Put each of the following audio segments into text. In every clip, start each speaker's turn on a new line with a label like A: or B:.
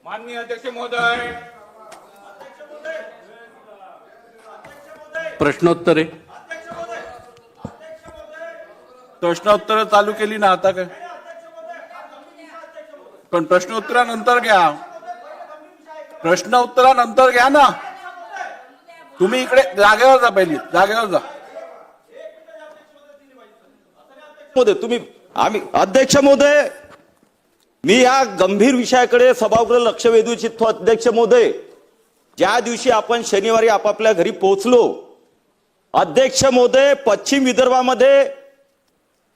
A: माननीय अध्यक्ष महोदय,
B: प्रश्नोत्तरे
C: प्रश्नोत्तर चालू केली ना आता काय? पण प्रश्नोत्तरानंतर घ्या, प्रश्नोत्तरानंतर घ्या ना. तुम्ही इकडे जागेवर जा, पहिली जागेवर जा.
D: तुम्ही आम्ही अध्यक्ष महोदय, मी या गंभीर विषयाकडे सभागृह लक्ष वेधू इच्छितो. अध्यक्ष महोदय, ज्या दिवशी आपण शनिवारी आपापल्या घरी पोहोचलो, अध्यक्ष महोदय, पश्चिम विदर्भामध्ये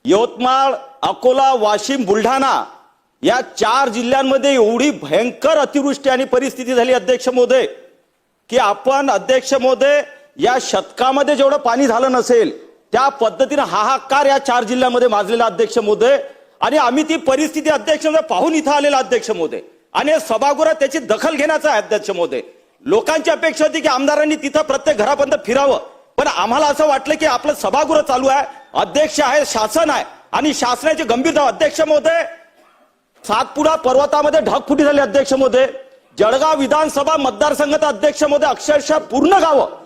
D: यवतमाळ, अकोला, वाशिम, बुलढाणा या 4 जिल्ह्यांमध्ये एवढी भयंकर अतिवृष्टी आणि परिस्थिती झाली अध्यक्ष महोदय, की आपण अध्यक्ष महोदय या शतकामध्ये जेवढं पाणी झालं नसेल त्या पद्धतीने हाहाकार या 4 जिल्ह्यांमध्ये माजलेला अध्यक्ष महोदय. आणि आम्ही ती परिस्थिती अध्यक्ष महोदय पाहून इथं आलेला अध्यक्ष महोदय, आणि सभागृहात त्याची दखल घेण्याचा आहे अध्यक्ष महोदय. लोकांची अपेक्षा होती की आमदारांनी तिथं प्रत्येक घरापर्यंत फिरावं, पण आम्हाला असं वाटलं की आपलं सभागृह चालू आहे, अध्यक्ष आहे, शासन आहे आणि शासनाची गंभीरता. अध्यक्ष महोदय, सातपुडा पर्वतामध्ये ढगफुटी झाली अध्यक्ष महोदय. जळगाव विधानसभा मतदारसंघात अध्यक्ष महोदय अक्षरशः पूर्ण गावं,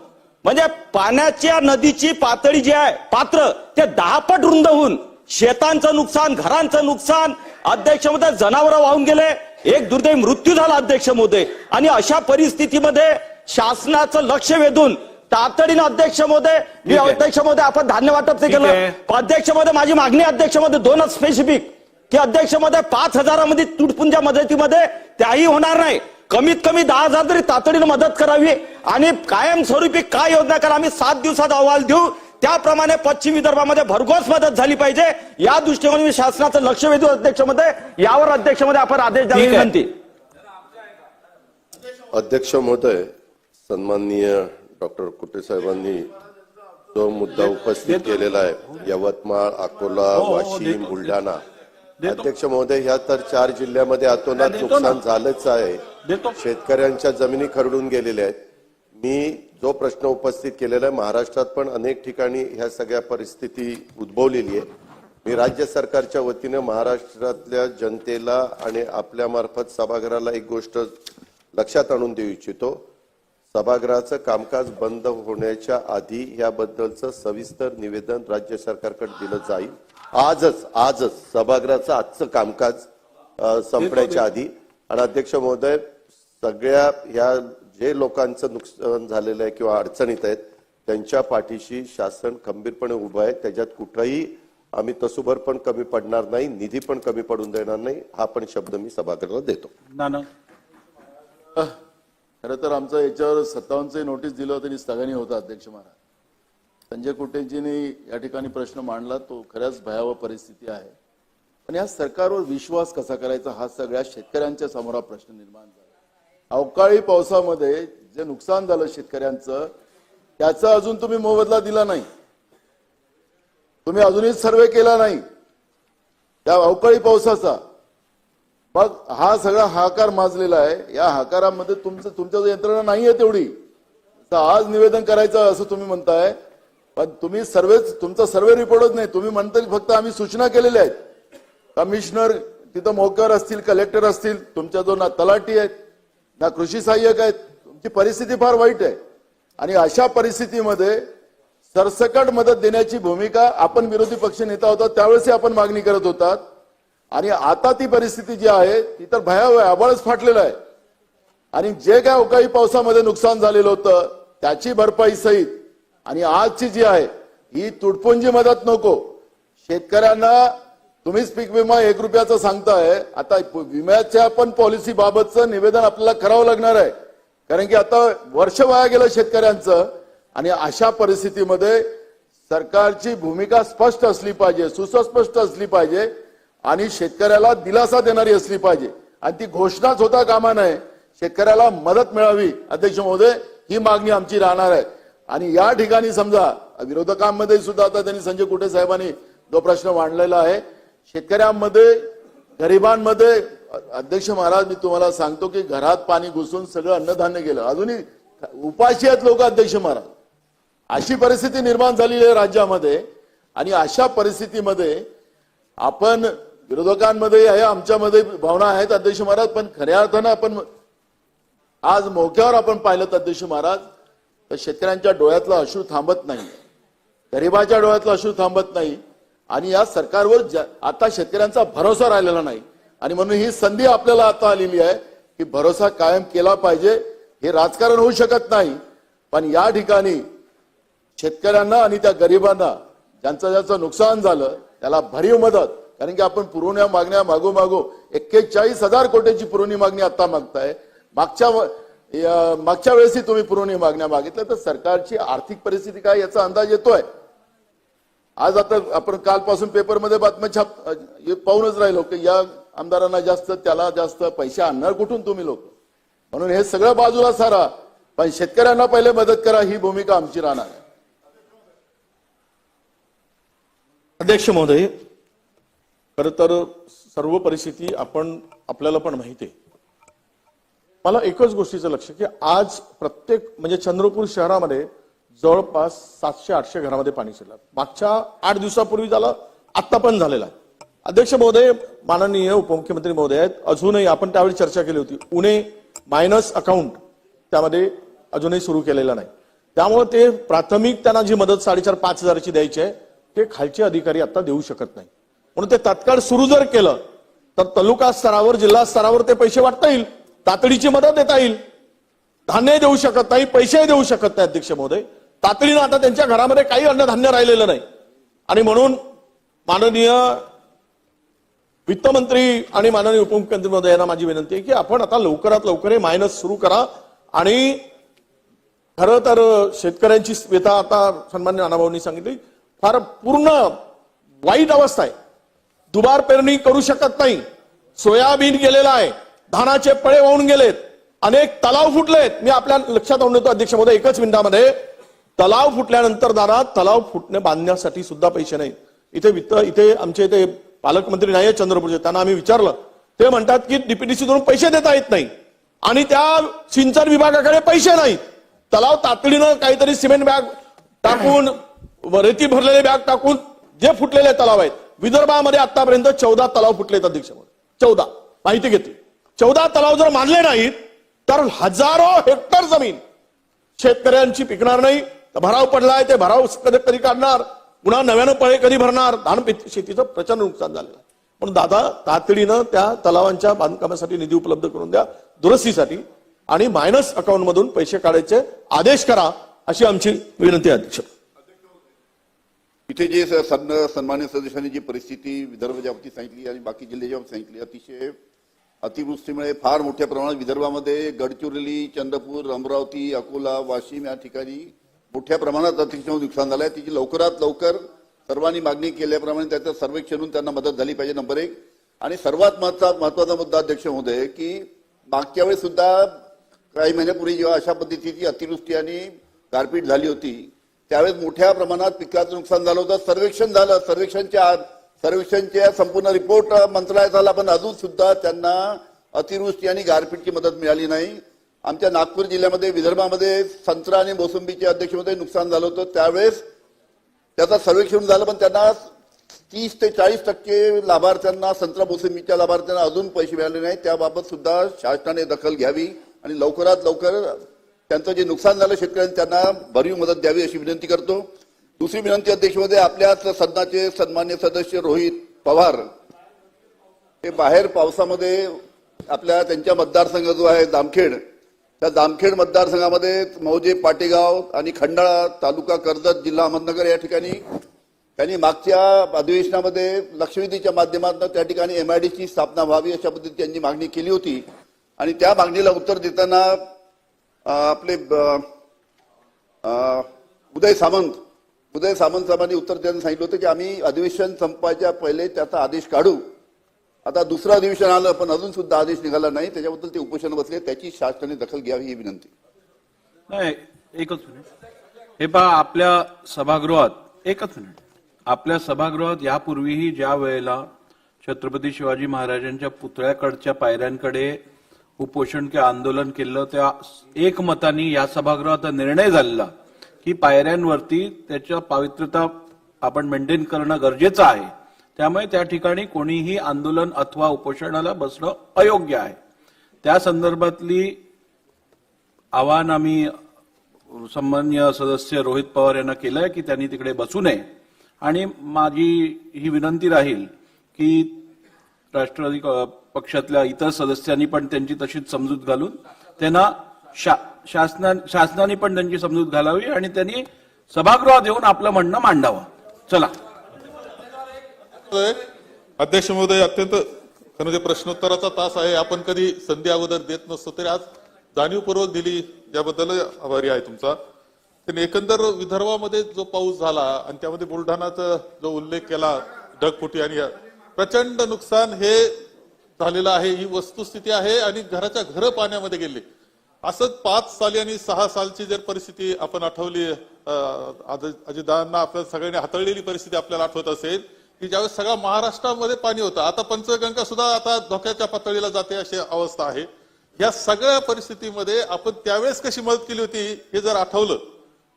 D: म्हणजे पाण्याच्या नदीची पातळी जी आहे पात्र ते 10 पट रुंद होऊन शेतांचं नुकसान, घरांचं नुकसान अध्यक्ष महोदय, जनावरं वाहून गेले, एक दुर्दैवी मृत्यू झाला अध्यक्ष महोदय. आणि अशा परिस्थितीमध्ये शासनाचं लक्ष वेधून तातडीनं अध्यक्ष महोदय, मी अध्यक्ष महोदय आपण धान्य वाटप केलं. अध्यक्ष महोदय, माझी मागणी अध्यक्ष महोदय 2च स्पेसिफिक, की अध्यक्ष महोदय 5,000 मध्ये तुटपुंजा मदतीमध्ये त्याही होणार नाही, कमीत कमी 10,000 तरी तातडीनं मदत करावी आणि कायमस्वरूपी काय योजना करा, आम्ही 7 दिवसात अहवाल देऊ. त्याप्रमाणे पश्चिम विदर्भामध्ये भरघोस मदत झाली पाहिजे, या दृष्टीने मी शासनाचं लक्ष वेधू अध्यक्ष महोदय. यावर अध्यक्ष महोदय आपण आदेश द्यावे विनंती.
E: अध्यक्ष महोदय, सन्माननीय डॉक्टर कुटे साहेबांनी जो मुद्दा उपस्थित केलेला आहे, यवतमाळ, अकोला, वाशिम, बुलढाणा, अध्यक्ष महोदय, ह्या तर 4 जिल्ह्यामध्ये अतोनात नुकसान झालंच आहे. शेतकऱ्यांच्या जमिनी खरडून गेलेल्या आहेत. मी जो प्रश्न उपस्थित केलेला आहे, महाराष्ट्रात पण अनेक ठिकाणी ह्या सगळ्या परिस्थिती उद्भवलेली आहे. मी राज्य सरकारच्या वतीने महाराष्ट्रातल्या जनतेला आणि आपल्या मार्फत सभागृहाला एक गोष्ट लक्षात आणून देऊ इच्छितो. सभागृहाचं कामकाज बंद होण्याच्या आधी याबद्दलचं सविस्तर निवेदन राज्य सरकारकडे दिलं जाईल. आजच सभागृहाचं आजचं कामकाज संपण्याच्या आधी. आणि अध्यक्ष महोदय, सगळ्या ह्या जे लोकांचं नुकसान झालेलं आहे किंवा अडचणीत आहेत त्यांच्या पाठीशी शासन खंबीरपणे उभं आहे. त्याच्यात कुठंही आम्ही तसूभर पण कमी पडणार नाही, निधी पण कमी पडून देणार नाही, हा पण शब्द मी सभागृहाला देतो.
F: खरं तर आमचं याच्यावर 57चे नोटीस दिलं होतं आणि स्थगनी होता अध्यक्ष महाराज. संजय कुटेजींनी या ठिकाणी प्रश्न मांडला, तो खरंच भयावह परिस्थिती आहे. पण या सरकारवर विश्वास कसा करायचा हा सगळ्या शेतकऱ्यांच्या समोर हा प्रश्न निर्माण झाला. अवकाळी पावसामध्ये जे नुकसान झालं शेतकऱ्यांचं, त्याचा अजून तुम्ही मोबदला दिला नाही, तुम्ही अजूनही सर्वे केला नाही त्या अवकाळी पावसाचा. मग हा सगळा हाकार माजलेला आहे. या हाकारामध्ये तुमच्या यंत्रणा नाहीये तेवढी. आज निवेदन करायचं असं तुम्ही म्हणताय, पण तुम्ही तुमचा सर्वे रिपोर्टच नाही. तुम्ही म्हणता फक्त आम्ही सूचना केलेल्या आहेत. कमिशनर तिथं मोक्यावर असतील, कलेक्टर असतील, तुमच्या जो ना तलाठी आहेत ना कृषी सहाय्यक आहेत. तुमची परिस्थिती फार वाईट आहे. आणि अशा परिस्थितीमध्ये सरसकट मदत देण्याची भूमिका आपण विरोधी पक्ष नेता होता त्यावेळेस आपण मागणी करत होतात. आणि आता ती परिस्थिती जी आहे ती तर भयावह आहे, आभाळच फाटलेलं आहे. आणि जे काय अवकाळी पावसामध्ये नुकसान झालेलं होतं त्याची भरपाई सहित आणि आजची जी आहे ही तुटपुंजी मदत नको. शेतकऱ्यांना तुम्हीच पीक विमा 1 रुपयाचा सांगताय, आता विम्याच्या पण पॉलिसी बाबतचं निवेदन आपल्याला करावं लागणार आहे, कारण की आता वर्ष वाया गेलं शेतकऱ्यांचं. आणि अशा परिस्थितीमध्ये सरकारची भूमिका स्पष्ट असली पाहिजे, सुस्पष्ट असली पाहिजे आणि शेतकऱ्याला दिलासा देणारी असली पाहिजे. आणि ती घोषणाच होता कामा नये, शेतकऱ्याला मदत मिळावी अध्यक्ष महोदय, ही मागणी आमची राहणार आहे. आणि या ठिकाणी समजा विरोधकांमध्ये सुद्धा आता त्यांनी संजय कुटे साहेबांनी जो प्रश्न मांडलेला आहे, शेतकऱ्यांमध्ये, गरिबांमध्ये, अध्यक्ष महाराज मी तुम्हाला सांगतो की घरात पाणी घुसून सगळं अन्नधान्य गेलं, अजूनही उपाशी आहेत लोक अध्यक्ष महाराज. अशी परिस्थिती निर्माण झालेली आहे राज्यामध्ये. आणि अशा परिस्थितीमध्ये आपण विरोधकांमध्ये आहे, आमच्यामध्ये भावना आहेत अध्यक्ष महाराज, पण खऱ्या अर्थानं आपण आज मोक्यावर आपण पाहिलं तर अध्यक्ष महाराज तर शेतकऱ्यांच्या डोळ्यातला अश्रू थांबत नाही, गरिबाच्या डोळ्यातला अश्रू थांबत नाही आणि या सरकारवर आता शेतकऱ्यांचा भरोसा राहिलेला नाही आणि म्हणून ही संधी आपल्याला आता आलेली आहे की भरोसा कायम केला पाहिजे. हे राजकारण होऊ शकत नाही, पण या ठिकाणी शेतकऱ्यांना आणि त्या गरिबांना ज्यांचं नुकसान झालं त्याला भरीव मदत, कारण की आपण पुरवण्या मागण्या मागो 41,000 कोटीची पुरवणी मागणी आता मागताय. मागच्या वेळेसही तुम्ही पुरवणी मागण्या मागितल्या तर सरकारची आर्थिक परिस्थिती काय याचा अंदाज येतोय. आज आता आपण कालपासून पेपरमध्ये बातम्या पाहूनच राहिलो की या आमदारांना जास्त त्याला जास्त पैसे आणणार कुठून तुम्ही लोक. म्हणून हे सगळं बाजूला सारा, पण शेतकऱ्यांना पहिले मदत करा ही भूमिका आमची राहणार आहे.
A: अध्यक्ष महोदय, खर तर सर्व परिस्थिती आपल्याला पण माहिती आहे. मला एकच गोष्टीचं लक्ष की आज प्रत्येक म्हणजे चंद्रपूर शहरामध्ये जवळपास 700-800 घरामध्ये पाणी शिरलं. मागच्या 8 दिवसापूर्वी झालं, आता पण झालेलं आहे. अध्यक्ष महोदय, माननीय उपमुख्यमंत्री महोदय आहेत, अजूनही आपण त्यावेळी चर्चा केली होती, उणे मायनस अकाउंट त्यामध्ये अजूनही सुरू केलेलं नाही. त्यामुळे ते प्राथमिक त्यांना जी मदत 4,500-5 हजाराची द्यायची आहे ते खालचे अधिकारी आता देऊ शकत नाही. म्हणून ते तात्काळ सुरू जर केलं तर तालुका स्तरावर जिल्हा स्तरावर ते पैसे वाटता येईल, तातडीची मदत देता येईल. धान्य देऊ शकत नाही, पैसे देऊ शकत नाही. अध्यक्ष महोदय, तातडीनं आता त्यांच्या घरामध्ये काही अन्नधान्य राहिलेलं नाही आणि म्हणून माननीय वित्तमंत्री आणि माननीय उपमुख्यमंत्री महोदय यांना माझी विनंती आहे की आपण आता लवकरात लवकर हे मायनस सुरू करा. आणि खरं तर शेतकऱ्यांची व्यथा आता सन्माननीय नानाभाऊंनी सांगितली, फार पूर्ण वाईट अवस्था आहे. दुबार पेरणी करू शकत नाही, सोयाबीन गेलेला आहे, धानाचे पळे वाहून गेलेत, अनेक तलाव फुटलेत. मी आपल्या लक्षात आणून देतो अध्यक्ष महोदय, एकच मिनिटामध्ये तलाव फुटल्यानंतर दादा तलाव बांधण्यासाठी सुद्धा पैसे नाहीत. इथे आमचे इथे पालकमंत्री नाही आहेत चंद्रपूरचे, त्यांना आम्ही विचारलं, ते म्हणतात की डीपीडीसीतून पैसे देता येत नाही आणि त्या सिंचन विभागाकडे पैसे नाहीत. तलाव तातडीनं काहीतरी सिमेंट बॅग टाकून रेती भरलेले बॅग टाकून जे फुटलेले तलाव आहेत, विदर्भामध्ये आतापर्यंत 14 तलाव फुटलेत अध्यक्ष महोदय. 14 माहिती घेतली. 14 तलाव जर मानले नाहीत तर हजारो हेक्टर जमीन शेतकऱ्यांची पिकणार नाही. भराव पडलाय, ते भराव कधी काढणार, पुन्हा नव्यानं पळे कधी भरणार. धान शेतीचं प्रचंड नुकसान झालेलं आहे. पण दादा तातडीनं त्या तलावांच्या बांधकामासाठी निधी उपलब्ध करून द्या, दुरुस्तीसाठी, आणि मायनस अकाउंट मधून पैसे काढायचे आदेश करा, अशी आमची विनंती आहे अध्यक्ष.
B: इथे जे सन्मान्य सदस्यांनी जी परिस्थिती विदर्भाच्या बाबतीत सांगितली आणि बाकी जिल्ह्याच्या बाबतीत सांगितली, अतिशय अतिवृष्टीमुळे फार मोठ्या प्रमाणात विदर्भामध्ये गडचिरोली, चंद्रपूर, अमरावती, अकोला, वाशिम या ठिकाणी मोठ्या प्रमाणात अतिशय नुकसान झालंय. तिची लवकरात लवकर सर्वांनी मागणी केल्याप्रमाणे त्याचं सर्वेक्षण होऊन त्यांना मदत झाली पाहिजे, नंबर 1. आणि सर्वात महत्वाचा मुद्दा अध्यक्ष महोदय की मागच्या वेळेस सुद्धा काही महिन्यापूर्वी जेव्हा अशा पद्धतीची अतिवृष्टी आणि गारपीट झाली होती त्यावेळेस मोठ्या प्रमाणात पिकाचं नुकसान झालं होतं. सर्वेक्षण झालं, सर्वेक्षणच्या संपूर्ण रिपोर्ट मंत्रालयात झाला, पण अजून सुद्धा त्यांना अतिवृष्टी आणि गारपीटची मदत मिळाली नाही. आमच्या नागपूर जिल्ह्यामध्ये विदर्भामध्ये संत्रा आणि मोसंबीच्या अध्यक्षमध्ये नुकसान झालं होतं, त्यावेळेस त्याचं सर्वेक्षण झालं, पण त्यांना 30 ते 40% लाभार्थ्यांना, संत्रा मोसंबीच्या लाभार्थ्यांना अजून पैसे मिळाले नाही. त्याबाबत सुद्धा शासनाने दखल घ्यावी आणि लवकरात लवकर त्यांचं जे नुकसान झालं शेतकऱ्यांनी त्यांना भरीव मदत द्यावी अशी विनंती करतो. दुसरी विनंती अध्यक्ष महोदय, आपल्याच सदनाचे सन्मान्य सदस्य रोहित पवार हे बाहेर पावसामध्ये आपल्या त्यांच्या मतदारसंघ जो आहे जामखेड, त्या जामखेड मतदारसंघामध्ये मौजे, पाटेगाव आणि खंडाळा तालुका कर्जत जिल्हा अहमदनगर या ठिकाणी त्यांनी मागच्या अधिवेशनामध्ये लक्षवेधीच्या माध्यमातून त्या ठिकाणी MIDC स्थापना व्हावी अशा पद्धतीने त्यांनी मागणी केली होती आणि त्या मागणीला उत्तर देताना आपले उदय सामंत साहेबांनी उत्तर देताना सांगितलं होतं की आम्ही अधिवेशन संपायच्या पहिले त्याचा आदेश काढू. आता दुसरं अधिवेशन आलं पण अजून सुद्धा आदेश निघाला नाही, त्याच्याबद्दल ते उपोषण बसले, त्याची शासनाने दखल घ्यावी ही विनंती.
C: नाही, एकच मिनिट. हे पहा, आपल्या सभागृहात यापूर्वीही ज्या वेळेला छत्रपती शिवाजी महाराजांच्या पुतळ्याकडच्या पायऱ्यांकडे उपोषण किंवा आंदोलन केलं त्या एकमताने या सभागृहात निर्णय झालेला की पायऱ्यांवरती त्याच्या पावित्र्यता आपण मेंटेन करणं गरजेचं आहे. त्यामुळे त्या ठिकाणी कोणीही आंदोलन अथवा उपोषणाला बसणं अयोग्य आहे. त्या संदर्भातली आवाहन आम्ही सन्माननीय सदस्य रोहित पवार यांना केलंय की त्यांनी तिकडे बसू नये आणि माझी ही विनंती राहील की राष्ट्रवादी पक्षातल्या इतर सदस्यांनी पण त्यांची तशीच समजूत घालून त्यांना शासनाने पण त्यांची समजूत घालावी आणि त्यांनी सभागृहात येऊन आपलं म्हणणं मांडावं. चला
G: अध्यक्ष महोदय, अत्यंत खरं म्हणजे प्रश्नोत्तराचा तास आहे. आपण कधी संधी अगोदर देत नसतो तरी आज जाणीवपूर्वक दिली, याबद्दल आभारी आहे तुमचा. पण एकंदर विदर्भामध्ये जो पाऊस झाला आणि त्यामध्ये बुलढाणाचा जो उल्लेख केला ढगफुटी आणि प्रचंड नुकसान हे झालेलं आहे, ही वस्तुस्थिती आहे. आणि घराच्या घर पाण्यामध्ये गेले. असंच 5 साली आणि 6 सालची जर परिस्थिती आपण आठवली, अजितदादांना आपल्या सगळ्यांनी हाताळलेली परिस्थिती आपल्याला आठवत असेल की ज्यावेळेस सगळ्या महाराष्ट्रामध्ये पाणी होतं. आता पंचगंगा सुद्धा आता धोक्याच्या पातळीला जाते अशी अवस्था आहे. या सगळ्या परिस्थितीमध्ये आपण त्यावेळेस कशी मदत केली होती हे जर आठवलं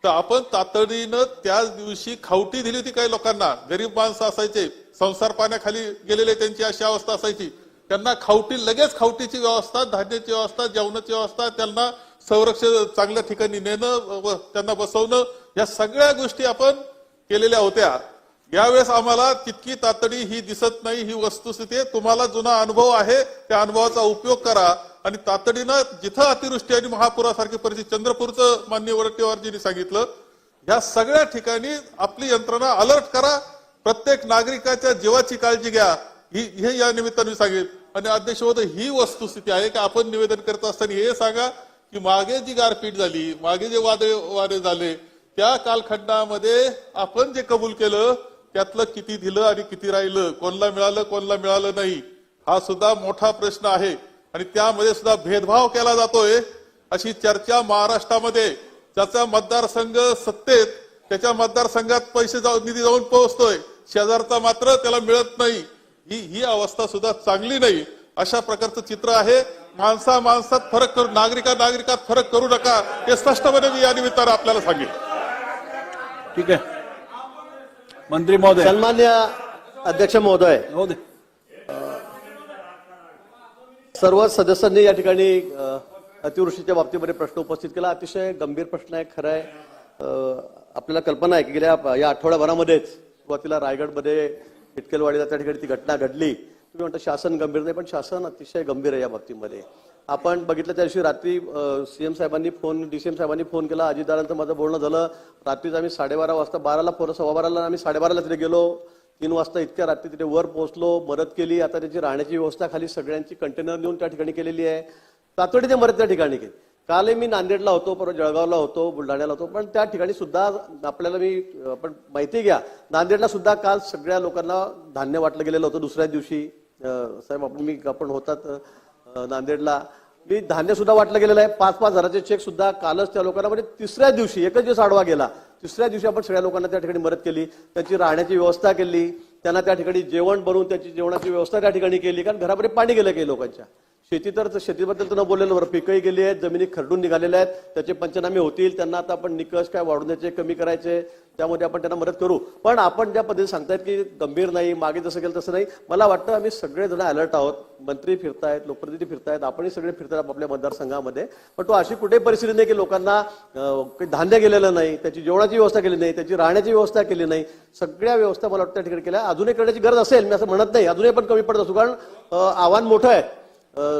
G: तर आपण तातडीनं त्याच दिवशी खावटी दिली होती. काही लोकांना गरीब माणसं असायचे, संसार पाण्याखाली गेलेले, त्यांची अशी अवस्था असायची. त्यांना खावटी, लगेच खावटीची व्यवस्था, धान्याची व्यवस्था, जेवणाची व्यवस्था, त्यांना संरक्षण चांगल्या ठिकाणी नेणं व त्यांना बसवणं, या सगळ्या गोष्टी आपण केलेल्या होत्या. यावेळेस आम्हाला तितकी तातडी ही दिसत नाही. ही वस्तुस्थिती आहे. तुम्हाला जुना अनुभव आहे, त्या अनुभवाचा उपयोग करा आणि तातडीनं जिथं अतिवृष्टी आणि महापुरासारखी परिस्थिती, चंद्रपूरचं माननीय वडेट्टीवारजींनी सांगितलं, या सगळ्या ठिकाणी आपली यंत्रणा अलर्ट करा. प्रत्येक नागरिकाच्या जीवाची काळजी घ्या, हे या निमित्ताने सांगेल. आणि अध्यक्ष महोदय, ही वस्तुस्थिती आहे की आपण निवेदन करत असताना हे सांगा की मागे जी गारपीट झाली, मागे जे वारे झाले, त्या कालखंडामध्ये आपण जे कबूल केलं त्यातलं किती दिलं आणि किती राहिलं, कोणाला मिळालं कोणाला मिळालं नाही, हा सुद्धा मोठा प्रश्न आहे. आणि त्यामध्ये सुद्धा भेदभाव केला जातोय अशी चर्चा महाराष्ट्रामध्ये. ज्याचा मतदारसंघ सत्तेत, त्याच्या मतदारसंघात पैसे निधी जाऊन पोहोचतोय, शेजारचा मात्र त्याला मिळत नाही. ही अवस्था सुद्धा चांगली नाही. अशा प्रकारचं चित्र आहे. माणसात फरक करू, नागरिकात फरक करू नका, हे स्पष्टपणे मी या निमित्तानं आपल्याला सांगेन.
C: ठीक आहे. मंत्री महोदय.
H: सन्मान्य अध्यक्ष महोदय, सर्व सदस्यांनी या ठिकाणी अतिवृष्टीच्या बाबतीमध्ये प्रश्न उपस्थित केला. अतिशय गंभीर प्रश्न आहे. खरं आहे, आपल्याला कल्पना आहे की गेल्या या आठवड्याभरामध्येच सुरुवातीला रायगडमध्ये इटकेलवाडीला त्या ठिकाणी ती घटना घडली. तुम्ही म्हणता शासन गंभीर नाही, पण शासन अतिशय गंभीर आहे या बाबतीमध्ये. आपण बघितलं त्या दिवशी रात्री सीएम साहेबांनी डीसीएम साहेबांनी फोन केला. अजितदादांचं माझं बोलणं झालं. रात्रीच आम्ही 12:30 वाजता, 12ला फोन, 12:15ला आम्ही 12:30ला तिथे गेलो. 3 वाजता इतक्या रात्री तिथे वर पोहोचलो, मदत केली. आता त्याची राहण्याची व्यवस्था खाली सगळ्यांची कंटेनर नेऊन त्या ठिकाणी केलेली आहे. तातडीने मदत त्या ठिकाणी केली. काल मी नांदेडला होतो, परवा जळगावला होतो, बुलढाण्याला होतो, पण त्या ठिकाणी सुद्धा आपल्याला आपण माहिती घ्या, नांदेडला सुद्धा काल सगळ्या लोकांना धान्य वाटलं गेलेलं होतं. दुसऱ्या दिवशी साहेब आपण होतात नांदेडला, मी धान्य सुद्धा वाटलं गेलेलं आहे. 5-5 हजाराचे चेक सुद्धा कालच त्या लोकांना, म्हणजे तिसऱ्या दिवशी, एकच दिवस आडवा गेला, तिसऱ्या दिवशी आपण सगळ्या लोकांना त्या ठिकाणी मदत केली. त्यांची राहण्याची व्यवस्था केली, त्यांना त्या ठिकाणी जेवण बनवून त्याची जेवणाची व्यवस्था त्या ठिकाणी केली. कारण घरामध्ये पाणी गेलं काही लोकांच्या. शेतीबद्दल तर न बोललेलं बरं. पिकंही गेली आहेत, जमिनी खरडून निघालेल्या आहेत, त्याचे पंचनामे होतील. त्यांना आता आपण निकष काय वाढून द्यायचे, कमी करायचे, त्यामध्ये आपण त्यांना मदत करू. पण आपण ज्या पद्धतीने सांगतायत की गंभीर नाही, मागे जसं केलं तसं नाही, मला वाटतं आम्ही सगळेजण अलर्ट आहोत. मंत्री फिरतायत, लोकप्रतिनिधी फिरतायत, आपणही सगळे फिरतायत आपल्या मतदारसंघामध्ये. पण तो अशी कुठेही परिस्थिती नाही की लोकांना धान्य गेलेलं नाही, त्याची जेवणाची व्यवस्था केली नाही, त्याची राहण्याची व्यवस्था केली नाही. सगळ्या व्यवस्था मला वाटतं त्या ठिकाणी केल्या. अजूनही करण्याची गरज असेल, मी असं म्हणत नाही, अजूनही पण कमी पडत असू, कारण आव्हान मोठं आहे,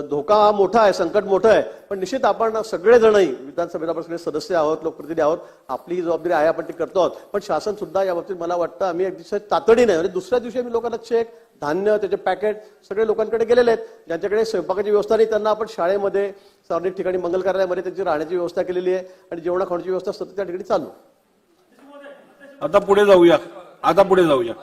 H: धोका मोठा आहे, संकट मोठं आहे. पण निश्चित आपण सगळेजणही विधानसभेला आपण सगळे सदस्य आहोत, लोकप्रतिनिधी आहोत, आपली ही जबाबदारी आहे, आपण ती करतो आहोत. पण शासन सुद्धा या बाबतीत मला वाटतं आम्ही अतिशय तातडीने, म्हणजे दुसऱ्या दिवशी आम्ही लोकांना चेक, धान्य, त्याचे पॅकेट सगळे लोकांकडे गेलेले आहेत. ज्यांच्याकडे स्वयंपाकाची व्यवस्था नाही त्यांना आपण शाळेमध्ये, सार्वजनिक ठिकाणी, मंगल कार्यालयामध्ये त्यांची राहण्याची व्यवस्था केलेली आहे आणि जेवणा खाण्याची व्यवस्था सतत त्या ठिकाणी चालू.
C: आता पुढे जाऊया.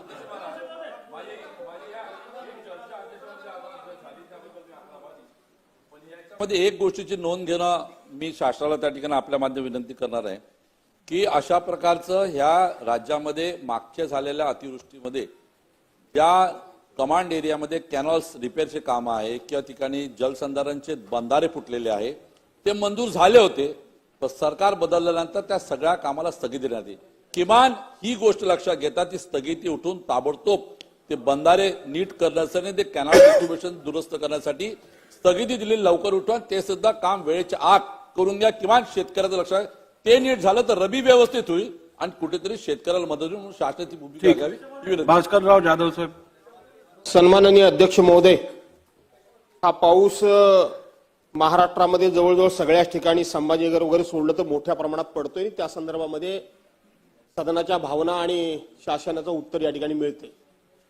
I: मध्ये एक गोष्टीची नोंद घेणं मी शासनाला त्या ठिकाणी आपल्या माध्यमातून विनंती करणार आहे की अशा प्रकारचं ह्या राज्यामध्ये मागच्या झालेल्या अतिवृष्टीमध्ये ज्या कमांड एरियामध्ये कॅनॉल्स रिपेअरचे काम आहे किंवा ठिकाणी जलसंधारणचे बंधारे फुटलेले आहे ते मंजूर झाले होते, पण सरकार बदलल्यानंतर त्या सगळ्या कामाला स्थगिती देण्यात आली. किमान ही गोष्ट लक्षात घेता ती स्थगिती उठून ताबडतोब ते बंधारे नीट करण्यासाठी, ते कॅनॉल डिस्ट्रीब्युशन दुरुस्त करण्यासाठी स्थगिती दिली, लवकर उठवा. ते सुद्धा काम वेळेच्या आत करून द्या, किमान शेतकऱ्याचं लक्ष आहे. ते नीट झालं तर रबी व्यवस्थित होईल आणि कुठेतरी शेतकऱ्याला मदत होईल म्हणून शासनाची भूमिका
C: ठीक.
I: घ्यावी ही विनंती.
C: भास्करराव जाधव साहेब.
J: सन्माननीय अध्यक्ष महोदय, हा पाऊस महाराष्ट्रामध्ये जवळजवळ सगळ्याच ठिकाणी संभाजीनगर वगैरे सोडलं तर मोठ्या प्रमाणात पडतोय. त्या संदर्भामध्ये सदनाच्या भावना आणि शासनाचं उत्तर या ठिकाणी मिळते.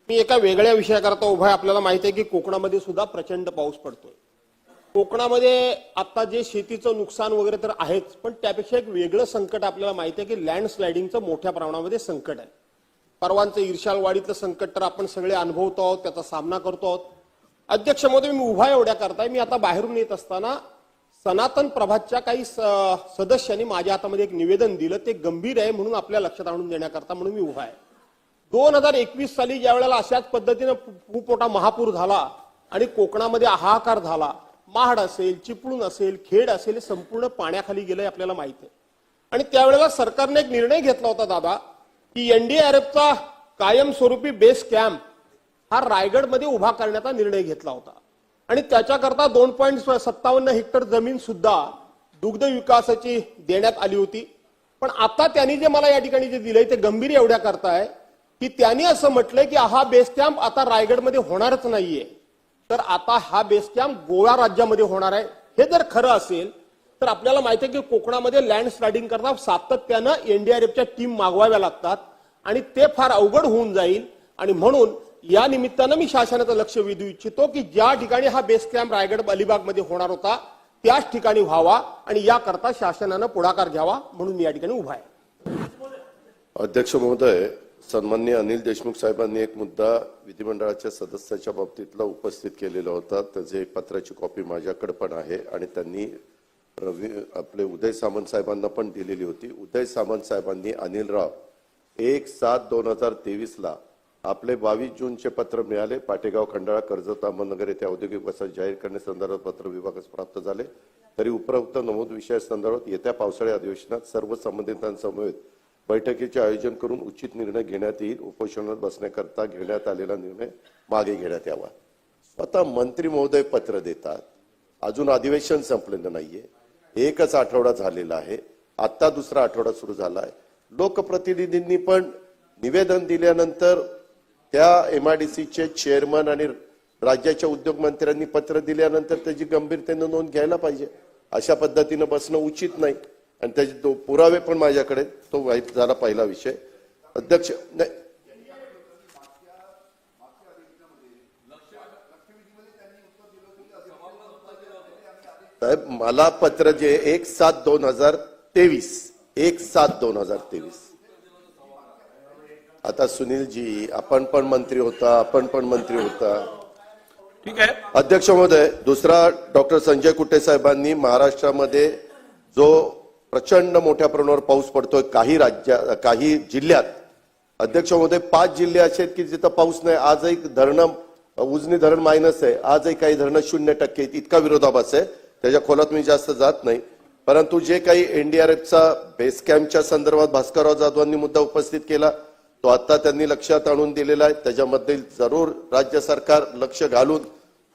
J: मी एका वेगळ्या विषयाकरता उभा आहे. आपल्याला माहिती आहे की कोकणामध्ये सुद्धा प्रचंड पाऊस पडतोय. कोकणामध्ये आता जे शेतीचं नुकसान वगैरे तर आहेच, पण त्यापेक्षा एक वेगळं संकट आपल्याला माहिती आहे की लँडस्लायडिंगचं मोठ्या प्रमाणामध्ये संकट आहे. परवांचं इर्शालवाडीतलं संकट तर आपण सगळे अनुभवतो आहोत, त्याचा सामना करतो आहोत. अध्यक्ष महोदय, मी उभा एवढ्या करताय, मी आता बाहेरून येत असताना सनातन प्रभातच्या काही सदस्यांनी माझ्या हातामध्ये एक निवेदन दिलं. ते गंभीर आहे म्हणून आपल्या लक्षात आणून देण्याकरता म्हणून मी उभा आहे. 2021 साली ज्या वेळेला अशाच पद्धतीनं खूप मोठा महापूर झाला आणि कोकणामध्ये हाहाकार झाला, महाड असेल, चिपळूण असेल, खेड असेल, हे संपूर्ण पाण्याखाली गेलंय आपल्याला माहिती आहे. आणि त्यावेळेला सरकारने एक निर्णय घेतला होता दादा, की एनडीआरएफचा कायमस्वरूपी बेस कॅम्प हा रायगडमध्ये उभा करण्याचा निर्णय घेतला होता. आणि त्याच्याकरता 2.57 हेक्टर जमीन सुद्धा दुग्ध विकासाची देण्यात आली होती. पण आता त्यांनी जे मला या ठिकाणी जे दिलंय ते गंभीर एवढ्या करताय की त्यांनी असं म्हटलंय की हा बेस कॅम्प आता रायगडमध्ये होणारच नाहीये, तर आता हा बेस कॅम्प गोवा राज्यामध्ये होणार आहे. हे जर खरं असेल तर आपल्याला माहिती आहे की कोकणामध्ये लँडस्लायडिंग करता सातत्यानं एनडीआरएफच्या टीम मागवाव्या लागतात आणि ते फार अवघड होऊन जाईल. आणि म्हणून या निमित्तानं मी शासनाचं लक्ष वेधू इच्छितो की ज्या ठिकाणी हा बेस कॅम्प रायगड अलिबागमध्ये होणार होता त्याच ठिकाणी व्हावा आणि याकरता शासनानं पुढाकार घ्यावा म्हणून मी या ठिकाणी उभा आहे.
E: अध्यक्ष महोदय, सन्माननीय अनिल देशमुख साहेबांनी एक मुद्दा विधिमंडळाच्या सदस्याच्या बाबतीतला उपस्थित केलेला होता. त्याचे एक पत्राची कॉपी माझ्याकडे पण आहे आणि त्यांनी आपले उदय सामंत साहेबांना पण दिलेली होती. उदय सामंत साहेबांनी अनिलराव 1/7/2023 आपले 22 जूनचे पत्र मिळाले. पाटेगाव, खंडाळा, कर्जत, अहमदनगर येथे औद्योगिक वसाहत जाहीर करण्यासंदर्भात पत्र विभागास प्राप्त झाले. तरी उपरोक्त नमूद विषयासंदर्भात येत्या पावसाळी अधिवेशनात सर्व संबंधितांसमवेत बैठकीचे आयोजन करून उचित निर्णय घेण्यात येईल. उपोषणात बसण्याकरता घेण्यात आलेला निर्णय मागे घेण्यात यावा. स्वतः मंत्री महोदय पत्र देतात. अजून अधिवेशन संपलेलं नाहीये, एकच आठवडा झालेला आहे, आता दुसरा आठवडा सुरू झाला आहे. लोकप्रतिनिधींनी पण निवेदन दिल्यानंतर त्या एमआयडीसीचे चेअरमन आणि राज्याच्या उद्योग मंत्र्यांनी पत्र दिल्यानंतर त्याची गंभीरतेने नोंद घ्यायला पाहिजे. अशा पद्धतीनं बसणं उचित नाही आणि त्याचे पुरावे पण माझ्याकडे. तो वाईट झाला पहिला विषय. अध्यक्ष, साहेब मला पत्र जे 1/7/2023 1/7/2023. आता सुनीलजी, आपण पण मंत्री होता.
C: ठीक आहे.
E: अध्यक्ष महोदय, दुसरा डॉक्टर संजय कुटे साहेबांनी महाराष्ट्रामध्ये जो प्रचंड मोठ्या प्रमाणावर पाऊस पडतोय काही जिल्ह्यात, अध्यक्ष महोदय 5 जिल्हे असे आहेत की जिथं पाऊस नाही. आजही धरणं, उजनी धरण मायनस आहे, आजही काही धरणं 0% इतका विरोधाभास आहे. त्याच्या खोलात मी जास्त जात नाही. परंतु जे काही एनडीआरएफचा बेस कॅम्पच्या संदर्भात भास्करराव जाधवांनी मुद्दा उपस्थित केला तो आता त्यांनी लक्षात आणून दिलेला आहे. त्याच्यामध्ये जरूर राज्य सरकार लक्ष घालून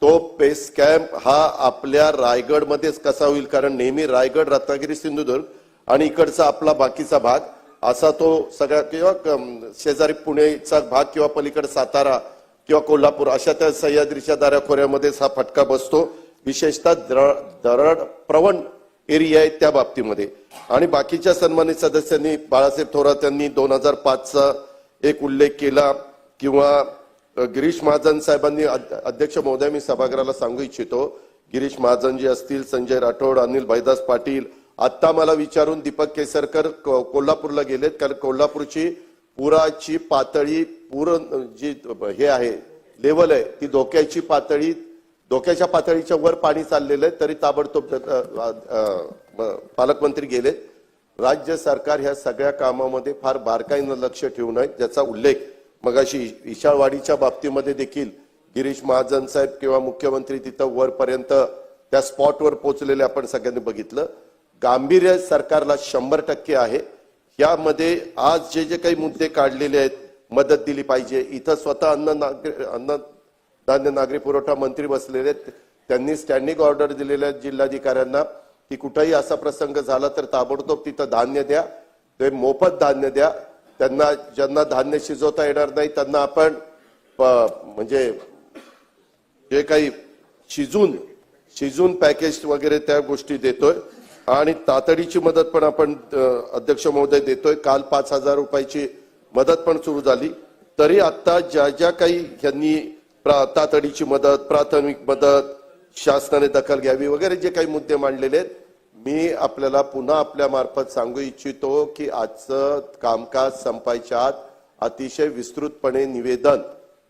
E: तो बेस कॅम्प हा आपल्या रायगडमध्येच कसा होईल, कारण नेहमी रायगड, रत्नागिरी, सिंधुदुर्ग आणि इकडचा आपला बाकीचा भाग असा तो सगळ्या, किंवा शेजारी पुणेचा भाग किंवा पलीकडे सातारा किंवा कोल्हापूर अशा त्या सह्याद्रीच्या दऱ्याखोऱ्यामध्येच हा फटका बसतो. विशेषतः दरड प्रवण एरिया आहे त्या बाबतीमध्ये. आणि बाकीच्या सन्मानित सदस्यांनी, बाळासाहेब थोरात यांनी 2005चा एक उल्लेख केला, किंवा गिरीश महाजन साहेबांनी. अध्यक्ष महोदय, मी सभागृहाला सांगू इच्छितो, गिरीश महाजन जी असतील, संजय राठोड, अनिल भाईदास पाटील, आता मला विचारून दीपक केसरकर कोल्हापूरला गेलेत, कारण कोल्हापूरची पुराची पातळी, पूर जी हे आहे लेवल आहे ती धोक्याच्या पातळीच्या वर पाणी चाललेलं आहे. तरी ताबडतोब पालकमंत्री गेलेत. राज्य सरकार ह्या सगळ्या कामामध्ये फार बारकाईनं लक्ष ठेवून आहे, ज्याचा उल्लेख मगाशी इशाळवाडीच्या बाबतीमध्ये देखील गिरीश महाजन साहेब किंवा मुख्यमंत्री तिथं वरपर्यंत त्या स्पॉटवर पोहोचलेले आपण सगळ्यांनी बघितलं. गांभीर्य सरकारला 100% आहे. यामध्ये आज जे काही मुद्दे काढलेले आहेत, मदत दिली पाहिजे. इथं स्वतः अन्न धान्य नागरी पुरवठा मंत्री बसलेले आहेत, त्यांनी स्टँडिंग ऑर्डर दिलेल्या आहेत जिल्हाधिकाऱ्यांना की कुठेही असा प्रसंग झाला तर ताबडतोब तिथं धान्य द्या, ते मोफत धान्य द्या. त्यांना ज्यांना धान्य शिजवता येणार नाही त्यांना आपण म्हणजे जे काही शिजून पॅकेज वगैरे त्या गोष्टी देतोय आणि तातडीची मदत पण आपण अध्यक्ष महोदय देतोय. काल 5,000 रुपयाची मदत पण सुरू झाली. तरी आता ज्या काही यांनी तातडीची मदत, प्राथमिक मदत, शासनाने दखल घ्यावी वगैरे जे काही मुद्दे मांडलेले आहेत, मी आपल्याला पुन्हा आपल्या मार्फत सांगू इच्छितो की आजचं कामकाज संपायच्या आत अतिशय विस्तृतपणे निवेदन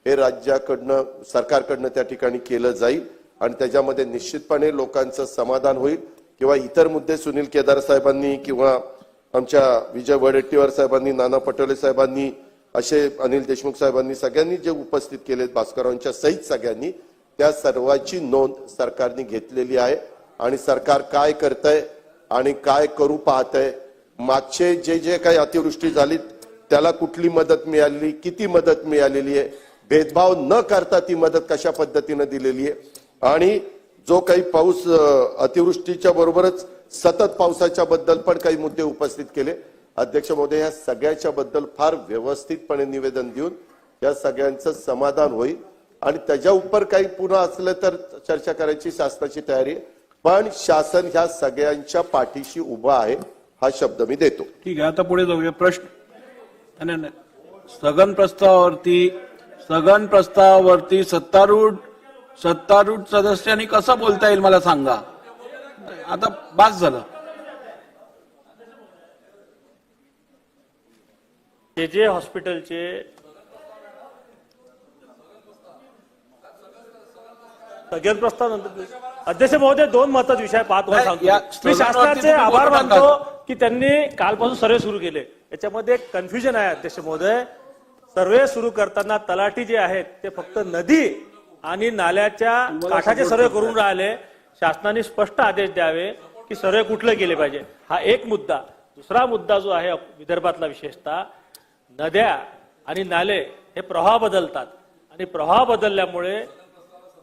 E: हे राज्याकडनं, सरकारकडनं त्या ठिकाणी केलं जाईल आणि त्याच्यामध्ये निश्चितपणे लोकांचं समाधान होईल. किंवा इतर मुद्दे सुनील केदार साहेबांनी किंवा आमच्या विजय वडेट्टीवार साहेबांनी, नाना पटोले साहेबांनी, असे अनिल देशमुख साहेबांनी, सगळ्यांनी जे उपस्थित केलेत, भास्करांच्या सहित सगळ्यांनी, त्या सर्वांची नोंद सरकारने घेतलेली आहे. आणि सरकार काय करतंय आणि काय करू पाहतंय, मागचे जे काही अतिवृष्टी झाली त्याला कुठली मदत मिळाली, किती मदत मिळालेली आहे, भेदभाव न करता ती मदत कशा पद्धतीने दिलेली आहे, आणि जो काही पाऊस अतिवृष्टीच्या बरोबरच सतत पावसाच्या बद्दल पण काही मुद्दे उपस्थित केले. अध्यक्ष महोदय, या सगळ्याच्या बद्दल फार व्यवस्थितपणे निवेदन देऊन या सगळ्यांचं समाधान होईल आणि त्याच्या उपर काही पुन्हा असलं तर चर्चा करायची शासनाची तयारी आहे. पण शासन ह्या सगळ्यांच्या पाठीशी उभा आहे, हा शब्द मी देतो.
C: ठीक आहे, आता पुढे जाऊया. प्रश्न नाही. स्थगन प्रस्तावावरती सत्तारूढ सदस्यांनी कसं बोलता येईल मला सांगा. आता बास झालं.
K: जे हॉस्पिटलचे स्थगन प्रस्ताव अध्यक्ष महोदय, 2 महत्वाचे विषय पाहत सांगतो. मी शासनाचे आभार मानतो की त्यांनी कालपासून सर्वे सुरू केले. याच्यामध्ये एक कन्फ्युजन आहे अध्यक्ष महोदय. सर्वे सुरू करताना तलाठी जे आहेत ते फक्त नदी आणि नाल्याच्या काठाचे सर्वे करून राहिले. शासनाने स्पष्ट आदेश द्यावे की सर्वे कुठले केले पाहिजे, हा एक मुद्दा. दुसरा मुद्दा जो आहे विदर्भातला, विशेषतः नद्या आणि नाले हे प्रवाह बदलतात आणि प्रवाह बदलल्यामुळे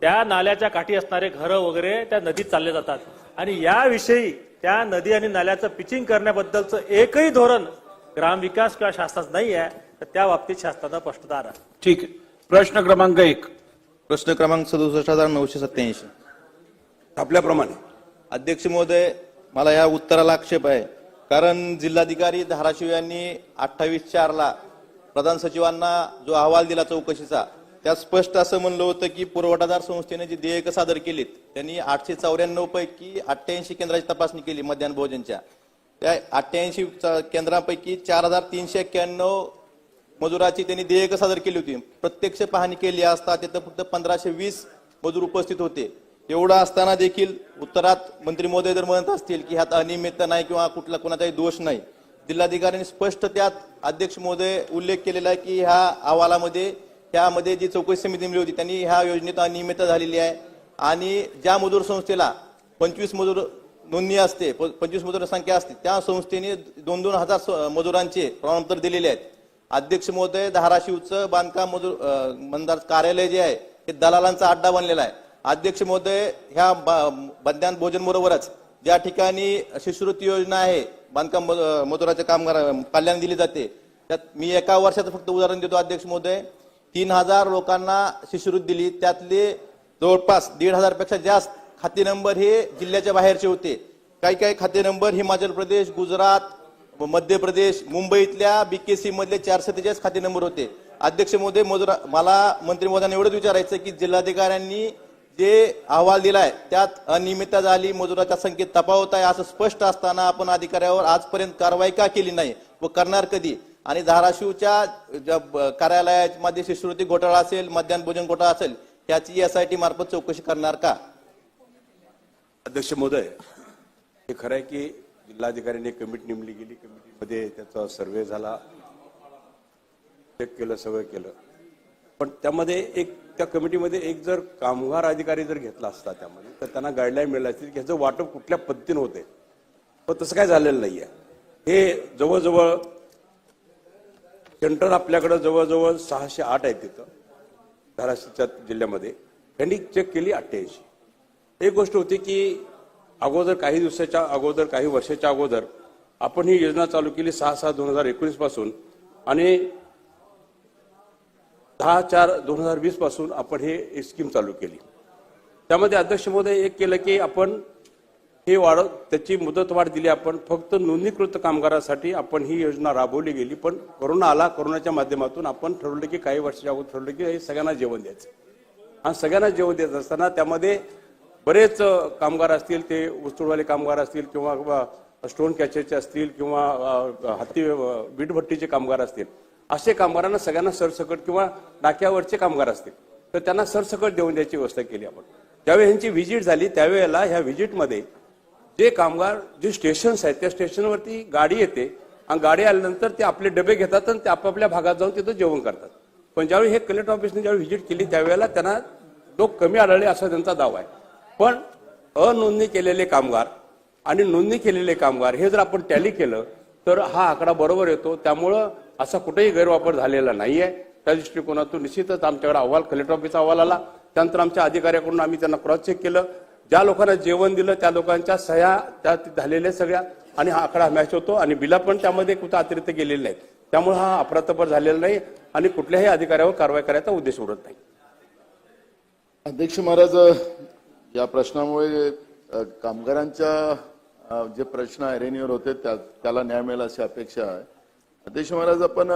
K: त्या नाल्याच्या काठी असणारे घरं वगैरे त्या नदीत चालले जातात आणि याविषयी त्या नदी आणि नाल्याचं पिचिंग करण्याबद्दलचं एकही धोरण ग्रामविकास किंवा शासनाचं नाही आहे. तर त्या बाबतीत शासनाचा स्पष्टता आहे.
C: ठीक आहे. प्रश्न क्रमांक 1.
L: प्रश्न क्रमांक 67,987.
M: आपल्याप्रमाणे
L: अध्यक्ष महोदय, मला या उत्तराला आक्षेप आहे. कारण जिल्हाधिकारी धाराशिव यांनी 28/4 प्रधान सचिवांना जो अहवाल दिला चौकशीचा, त्यात स्पष्ट असं म्हणलं होतं की पुरवठादार संस्थेने जी देयक सादर केलीत त्यांनी 894 पैकी 88 केंद्राची तपासणी केली मध्यान्ह भोजनच्या. त्या 88 केंद्रांपैकी 4,391 मजुराची त्यांनी देयक सादर केली होती. प्रत्यक्ष पाहणी केली असता तिथं फक्त 1,520 मजूर उपस्थित होते. एवढं असताना देखील उत्तरात मंत्री महोदय जर म्हणत असतील की ह्यात अनियमितता नाही किंवा कुठला कोणाचाही दोष नाही, जिल्हाधिकाऱ्यांनी स्पष्ट त्यात अध्यक्ष महोदय उल्लेख केलेला आहे की ह्या अहवालामध्ये त्यामध्ये जी चौकशी समिती नेमली होती त्यांनी ह्या योजनेत अनियमितता झालेली आहे आणि ज्या मजूर संस्थेला 25 मजूर नोंदणी असते, 25 मजूर संख्या असते, त्या संस्थेने 2-2 हजार मजुरांचे प्रमाणपत्र दिलेले आहेत. अध्यक्ष महोदय, धाराशिवचं बांधकाम मजूर मंदार कार्यालय जे आहे हे दलालांचा अड्डा बनलेला आहे. अध्यक्ष महोदय, ह्या मध्यान्ह भोजन बरोबरच ज्या ठिकाणी शिष्यवृत्ती योजना आहे बांधकाम मजुराच्या कामगार कल्याण दिली जाते, त्यात मी एका वर्षाचं फक्त उदाहरण देतो अध्यक्ष महोदय. 3,000 लोकांना शिष्यवृत्ती दिली, त्यातले जवळपास 1,500 पेक्षा जास्त खाते नंबर हे जिल्ह्याच्या बाहेरचे होते. काही खाते नंबर हिमाचल प्रदेश, गुजरात, मध्य प्रदेश, मुंबईतल्या BKC मधले 443 खाते नंबर होते. अध्यक्ष महोदय, मला मंत्री महोदयांना एवढंच विचारायचं की जिल्हाधिकाऱ्यांनी जे अहवाल दिलाय त्यात अनियमितता झाली, मजुराच्या संख्येत तफावत आहे असं स्पष्ट असताना आपण अधिकाऱ्यावर आजपर्यंत कारवाई का केली नाही व करणार कधी? आणि धाराशिवच्या कार्यालयामध्ये शिष्यवृत्ती घोटाळा असेल, मध्यान्ह भोजन घोटाळा असेल, याची SIT मार्फत चौकशी करणार का?
M: अध्यक्ष महोदय, हे खरं आहे की जिल्हाधिकाऱ्यांनी कमिटी नेमली गेली, कमिटीमध्ये त्याचा सर्वे झाला, चेक केलं, सगळं केलं. पण त्यामध्ये त्या कमिटीमध्ये एक जर कामगार अधिकारी जर घेतला असता त्यामध्ये तर त्यांना गाईडलाईन मिळाली असती की ह्याचं वाटप कुठल्या पद्धतीने होते. पण तसं काय झालेलं नाहीये. हे जवळजवळ सेंटर आपल्याकडे जवळजवळ 608 आहेत तिथं धाराशिवच्या जिल्ह्यामध्ये. त्यांनी चेक केली 88. एक गोष्ट होती की अगोदर काही दिवसाच्या अगोदर काही वर्षाच्या अगोदर आपण ही योजना चालू केली 6/6/2019 पासून आणि 10/4/2020 पासून आपण हे स्कीम चालू केली. त्यामध्ये अध्यक्ष महोदय एक केलं की आपण हे त्याची मुदतवाढ दिली. आपण फक्त नोंदणीकृत कामगारांसाठी आपण ही योजना राबवली गेली. पण कोरोना आला. कोरोनाच्या माध्यमातून आपण ठरवलं की काही वर्षाच्या अगोदर ठरवलं की हे सगळ्यांना जेवण द्यायचं आणि सगळ्यांना जेवण देत असताना त्यामध्ये बरेच कामगार असतील, ते ऊसतोडवाले कामगार असतील किंवा स्टोन कॅचरचे असतील किंवा हत्ती वीटभट्टीचे कामगार असतील, असे कामगारांना सगळ्यांना सरसकट किंवा नाक्यावरचे कामगार असतील तर त्यांना सरसकट देऊन द्यायची व्यवस्था केली आपण. ज्यावेळी ह्यांची व्हिजिट झाली त्यावेळेला ह्या व्हिजिटमध्ये जे कामगार जे स्टेशन्स आहेत त्या स्टेशनवरती गाडी येते आणि गाडी आल्यानंतर ते आपले डबे घेतात आणि ते आपापल्या भागात जाऊन तिथं जेवण करतात. पण ज्यावेळी हे कलेक्टर ऑफिसने ज्यावेळी व्हिजिट केली त्यावेळेला त्यांना लोक कमी आढळले असा त्यांचा दावा आहे. पण अनोंदणी केलेले कामगार आणि नोंदणी केलेले कामगार हे जर आपण टॅली केलं तर हा आकडा बरोबर येतो. त्यामुळं असा कुठेही गैरवापर झालेला नाहीये. त्या दृष्टिकोनातून निश्चितच आमच्याकडे अहवाल कलेक्टर ऑफिसचा अहवाल आला. त्यानंतर आमच्या अधिकाऱ्याकडून आम्ही त्यांना क्रॉस चेक केलं. ज्या लोकांना जेवण दिलं त्या लोकांच्या सह्या त्या झालेल्या सगळ्या आणि हा आकडा मॅच होतो आणि बिला पण त्यामध्ये कुठं अतिरिक्त गेलेले नाहीत. त्यामुळे हा अफरातफर झालेला नाही आणि कुठल्याही अधिकाऱ्यावर कारवाई करायचा उद्देश उरत नाही.
F: अध्यक्ष महाराज, या प्रश्नामुळे कामगारांच्या जे प्रश्न ऐरणीवर होते त्याला न्याय मिळेल अशी अपेक्षा आहे. अध्यक्ष महाराज, आपण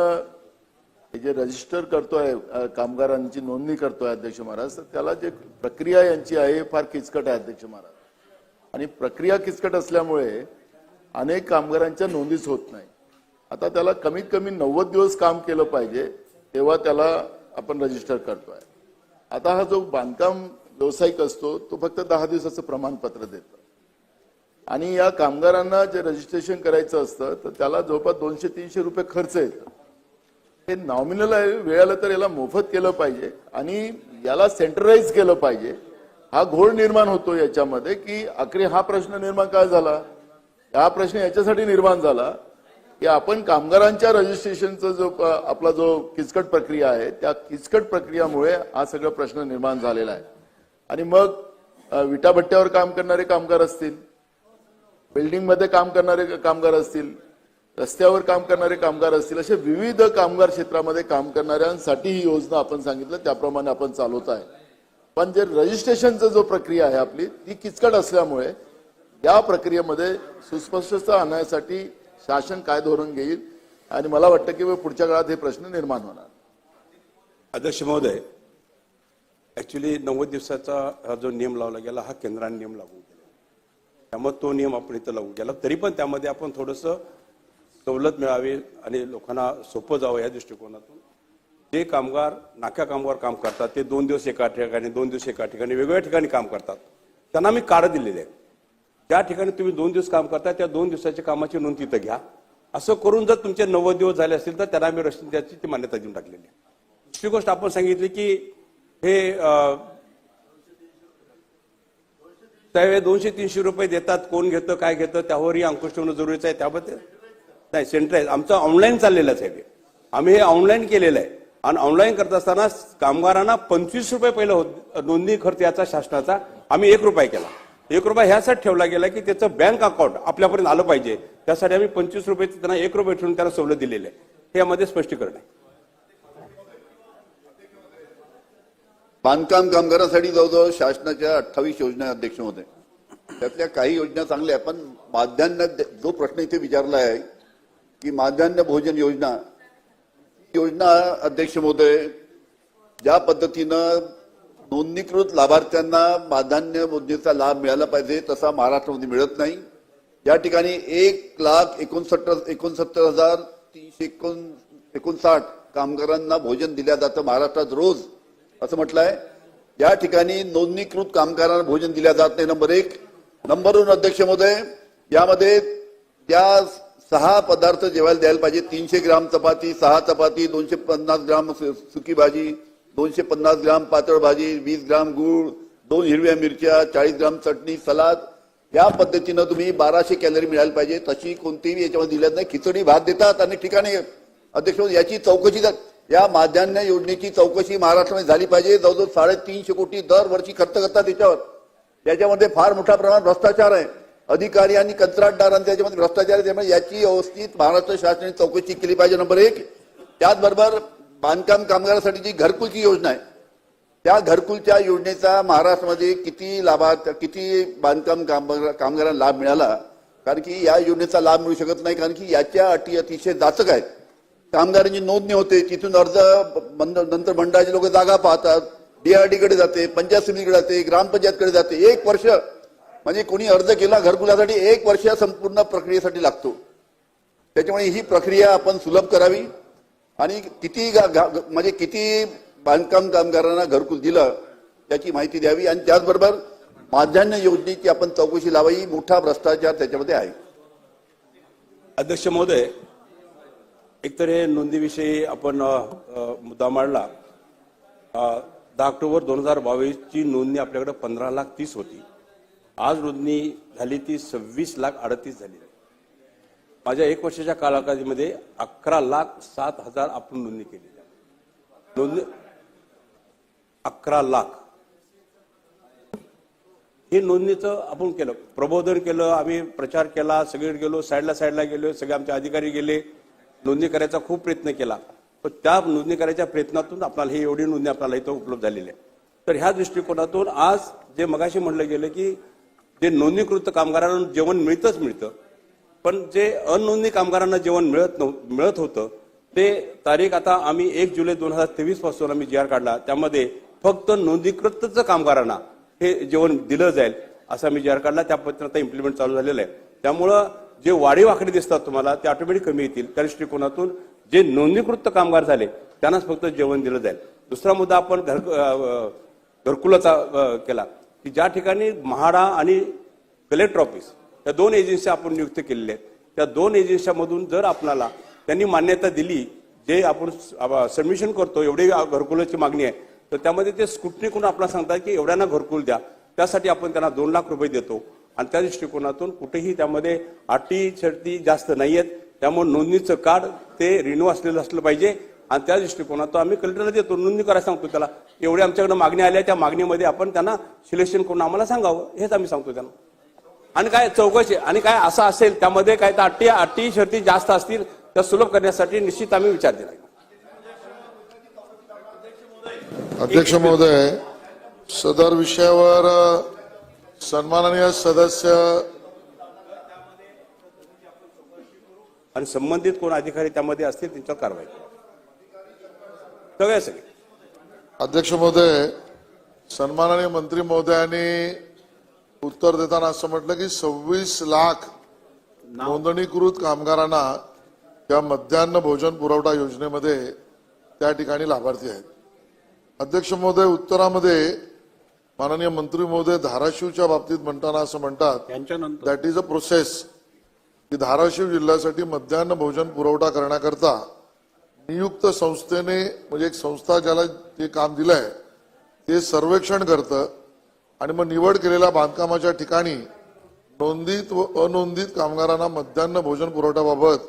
F: जे रजिस्टर करतोय, कामगारांची नोंदणी करतोय अध्यक्ष महाराज, तर त्याला जे प्रक्रिया यांची आहे फार किचकट आहे अध्यक्ष महाराज. आणि प्रक्रिया किचकट असल्यामुळे अनेक कामगारांच्या नोंदीच होत नाही. आता त्याला कमीत कमी 90 दिवस काम केलं पाहिजे तेव्हा त्याला आपण रजिस्टर करतोय. आता हा जो बांधकाम व्यावसायिक असतो तो फक्त 10 दिवसाचं प्रमाणपत्र देतो आणि या कामगारांना जे रजिस्ट्रेशन करायचं असतं तर त्याला जवळपास 200-300 रुपये खर्च येतो. हे नॉमिनल आहे, वेळाला तर याला मोफत केलं पाहिजे आणि याला सेंट्रलाइज केलं पाहिजे. हा घोळ निर्माण होतो याच्यामध्ये की आखरी हा प्रश्न निर्माण काय झाला, हा प्रश्न याच्यासाठी निर्माण झाला की आपण कामगारांच्या रजिस्ट्रेशनचा जो आपला जो किचकट प्रक्रिया आहे त्या किचकट प्रक्रियामुळे हा सगळा प्रश्न निर्माण झालेला आहे. आणि मग विटाभट्ट्यावर काम करणारे कामगार असतील, बिल्डिंगमध्ये काम करणारे कामगार असतील, रस्त्यावर काम करणारे कामगार असतील, असे विविध कामगार क्षेत्रामध्ये काम करणाऱ्यांसाठी ही योजना आपण सांगितलं त्याप्रमाणे आपण चालवत आहे. पण जे रजिस्ट्रेशनचा जो प्रक्रिया आहे आपली ती किचकट असल्यामुळे या प्रक्रियेमध्ये सुस्पष्टता आणण्यासाठी शासन काय धोरण घेईल आणि मला वाटतं की पुढच्या काळात हे प्रश्न निर्माण होणार.
M: अध्यक्ष महोदय, ऍक्च्युली 90 दिवसाचा हा जो नियम लावला गेला हा केंद्राने नियम लागू केला. त्यामुळे तो नियम आपण इथं लागू केला. तरी पण त्यामध्ये आपण थोडंसं सवलत मिळावी आणि लोकांना सोपं जावं या दृष्टिकोनातून जे कामगार नाक्या कामगार काम करतात ते 2 दिवस एका ठिकाणी 2 दिवस एका ठिकाणी वेगवेगळ्या ठिकाणी काम करतात त्यांना मी कार्ड दिलेले आहे. ज्या ठिकाणी तुम्ही 2 दिवस काम करता त्या 2 दिवसाच्या कामाची नोंद तिथं घ्या. असं करून जर तुमचे 90 दिवस झाले असतील तर त्यांना मी रशीद द्यायची ती मान्यता देऊन टाकलेली आहे. दुसरी गोष्ट आपण सांगितली की हे त्यावेळी 200-300 रुपये देतात, कोण घेतं काय घेतं त्यावरही अंकुश ठेवणं जरुरीचं आहे. त्याबद्दल नाही, सेंट्रलाइज आमचं ऑनलाईन चाललेलंच आहे. आम्ही हे ऑनलाईन केलेलं आहे आणि ऑनलाईन करत असताना कामगारांना 25 रुपये पहिलं नोंदणी खर्च याचा शासनाचा आम्ही 1 रुपया केला. 1 रुपया ह्यासाठी ठेवला गेला की त्याचं बँक अकाउंट आपल्यापर्यंत आलं पाहिजे. त्यासाठी आम्ही 25 रुपये त्यांना 1 रुपये ठेवून त्यांना सवलत दिलेली आहे. हे यामध्ये स्पष्टीकरण आहे.
B: बांधकाम कामगारांसाठी जवळजवळ शासनाच्या 28 योजना आहे अध्यक्ष महोदय. त्यातल्या काही योजना चांगल्या आहेत. पण माध्यान्ह जो प्रश्न इथे विचारला आहे की माध्यान्ह भोजन योजना अध्यक्ष महोदय, ज्या पद्धतीनं नोंदणीकृत लाभार्थ्यांना माध्यान्ह भोजनाचा लाभ मिळाला पाहिजे तसा महाराष्ट्रामध्ये मिळत नाही. या ठिकाणी 1,69,359 कामगारांना भोजन दिल्या जातं महाराष्ट्रात रोज असं म्हटलंय. या ठिकाणी नोंदणीकृत कामगारांना भोजन दिल्या जात नाही. नंबर 1. नंबर 2 अध्यक्ष महोदय, यामध्ये त्या 6 पदार्थ जेवायला द्यायला पाहिजे. 300 ग्राम चपाती, 6 चपाती, 250 ग्राम सुकी भाजी, 250 ग्राम पातळ भाजी, 20 ग्राम गूळ, 2 हिरव्या मिरच्या, 40 ग्राम चटणी, सलाद. या पद्धतीनं तुम्ही 1200 कॅलरी मिळायला पाहिजे. तशी कोणतीही याच्यामध्ये दिल्यात नाही. खिचडी भात देतात अनेक ठिकाणी. अध्यक्ष महोदय, याची चौकशी या माध्यान्ह योजनेची चौकशी महाराष्ट्रामध्ये झाली पाहिजे. जवळजवळ 350 कोटी दरवर्षी खर्च करतात त्याच्यावर. त्याच्यामध्ये फार मोठ्या प्रमाणात भ्रष्टाचार आहे. अधिकारी आणि कंत्राटदारांचा त्याच्यामध्ये भ्रष्टाचार आहे. त्यामुळे याची व्यवस्थित महाराष्ट्र शासनाने चौकशी केली पाहिजे. नंबर 1. त्याचबरोबर बांधकाम कामगारांसाठी जी घरकुलची योजना आहे, त्या घरकुलच्या योजनेचा महाराष्ट्रामध्ये किती बांधकाम कामगारांना लाभ मिळाला, कारण की या योजनेचा लाभ मिळू शकत नाही, कारण की याच्या अटी अतिशय जाचक आहेत. कामगारांची नोंदणी होते, तिथून अर्ज नंतर मंडळाचे लोक जागा पाहतात, DRD कडे जाते, पंचायत समितीकडे जाते, ग्रामपंचायतकडे जाते. 1 वर्ष म्हणजे कोणी अर्ज केला घरकुलासाठी 1 वर्ष संपूर्ण प्रक्रियेसाठी लागतो. त्याच्यामुळे ही प्रक्रिया आपण सुलभ करावी आणि किती बांधकाम कामगारांना घरकुल दिलं त्याची माहिती द्यावी आणि त्याचबरोबर माध्यान्ह योजनेची आपण चौकशी लावावी. मोठा भ्रष्टाचार त्याच्यामध्ये आहे.
M: अध्यक्ष महोदय, एकतर हे नोंदीविषयी आपण मुद्दा मांडला. 10 ऑक्टोबर 2022 ची नोंदणी आपल्याकडे 15,30,000 होती. आज नोंदणी झाली ती 26,38,000 झाली. माझ्या 1 वर्षाच्या कालावधीमध्ये 11,07,000 आपण नोंदणी केली. नोंदणी 11 लाख हे नोंदणीचं आपण केलं, प्रबोधन केलं, आम्ही प्रचार केला, सगळे गेलो, साईडला गेलो, सगळे आमचे अधिकारी गेले, नोंदणी करायचा खूप प्रयत्न केला. पण त्या नोंदणी करायच्या प्रयत्नातून आपल्याला ही एवढी नोंदणी आपल्याला इथं उपलब्ध झालेली आहे. तर ह्या दृष्टिकोनातून आज जे मगाशी म्हटलं गेलं की जे नोंदणीकृत कामगारांना जेवण मिळतं, पण जे अनोंदणी कामगारांना जेवण मिळत होतं ते तारीख आता आम्ही 1 जुलै 2023 पासून आम्ही GR काढला. त्यामध्ये फक्त नोंदणीकृत कामगारांना हे जेवण दिलं जाईल असं आम्ही GR काढला. त्या पद्धतीने आता इम्प्लिमेंट चालू झालेलं आहे. त्यामुळं जे वाढीव आकडे दिसतात तुम्हाला ते ऑटोमॅटिक कमी येतील. त्या दृष्टिकोनातून जे नोंदणीकृत कामगार झाले त्यांनाच फक्त जेवण दिलं जाईल. दुसरा मुद्दा आपण घरकुलाचा केला की ज्या ठिकाणी म्हाडा आणि कलेक्टर ऑफिस या 2 एजन्सी आपण नियुक्त केलेल्या आहेत. त्या 2 एजन्सीमधून जर आपल्याला त्यांनी मान्यता दिली, जे आपण सबमिशन करतो एवढी घरकुलाची मागणी आहे, तर त्यामध्ये ते स्क्रुटनी करून आपल्याला सांगतात की एवढ्यांना घरकुल द्या. त्यासाठी आपण त्यांना 2 लाख रुपये देतो आणि त्या दृष्टिकोनातून कुठेही त्यामध्ये अटी शर्ती जास्त नाही आहेत. त्यामुळे नोंदणीचं कार्ड ते रिन्यू असलं पाहिजे आणि त्या दृष्टिकोनातून आम्ही कलेक्टरला देतो, नोंदणी करायला सांगतो त्याला. एवढी आमच्याकडे मागणी आल्या, त्या मागणीमध्ये आपण त्यांना सिलेक्शन करून आम्हाला सांगावं हेच आम्ही सांगतो त्यांना. आणि काय चौकशी आणि काय असं असेल त्यामध्ये काय तर अटी शर्ती जास्त असतील त्या सुलभ करण्यासाठी निश्चित आम्ही विचार दिला.
F: अध्यक्ष महोदय, सदर विषयावर सन्माननीय सदस्य
M: आणि संबंधित कोण अधिकारी त्यामध्ये असतील त्यांच्यावर कारवाई सगळे.
F: अध्यक्ष महोदय, सन्माननीय मंत्री महोदयांनी उत्तर देताना असं म्हटलं की 26 लाख नोंदणीकृत कामगारांना या मध्यान्ह भोजन पुरवठा योजनेमध्ये त्या ठिकाणी लाभार्थी आहेत. अध्यक्ष महोदय, उत्तरामध्ये माननीय मंत्री महोदय धाराशिवच्या बाबतीत म्हणताना असं म्हणतात दॅट इज अ प्रोसेस की धाराशिव जिल्ह्यासाठी मध्यान्ह भोजन पुरवठा करण्याकरता नियुक्त संस्थेने म्हणजे एक संस्था ज्याला ते काम दिलंय ते सर्वेक्षण करतं आणि मग निवड केलेल्या बांधकामाच्या ठिकाणी नोंदित व अनोंदित कामगारांना मध्यान्ह भोजन पुरवठ्याबाबत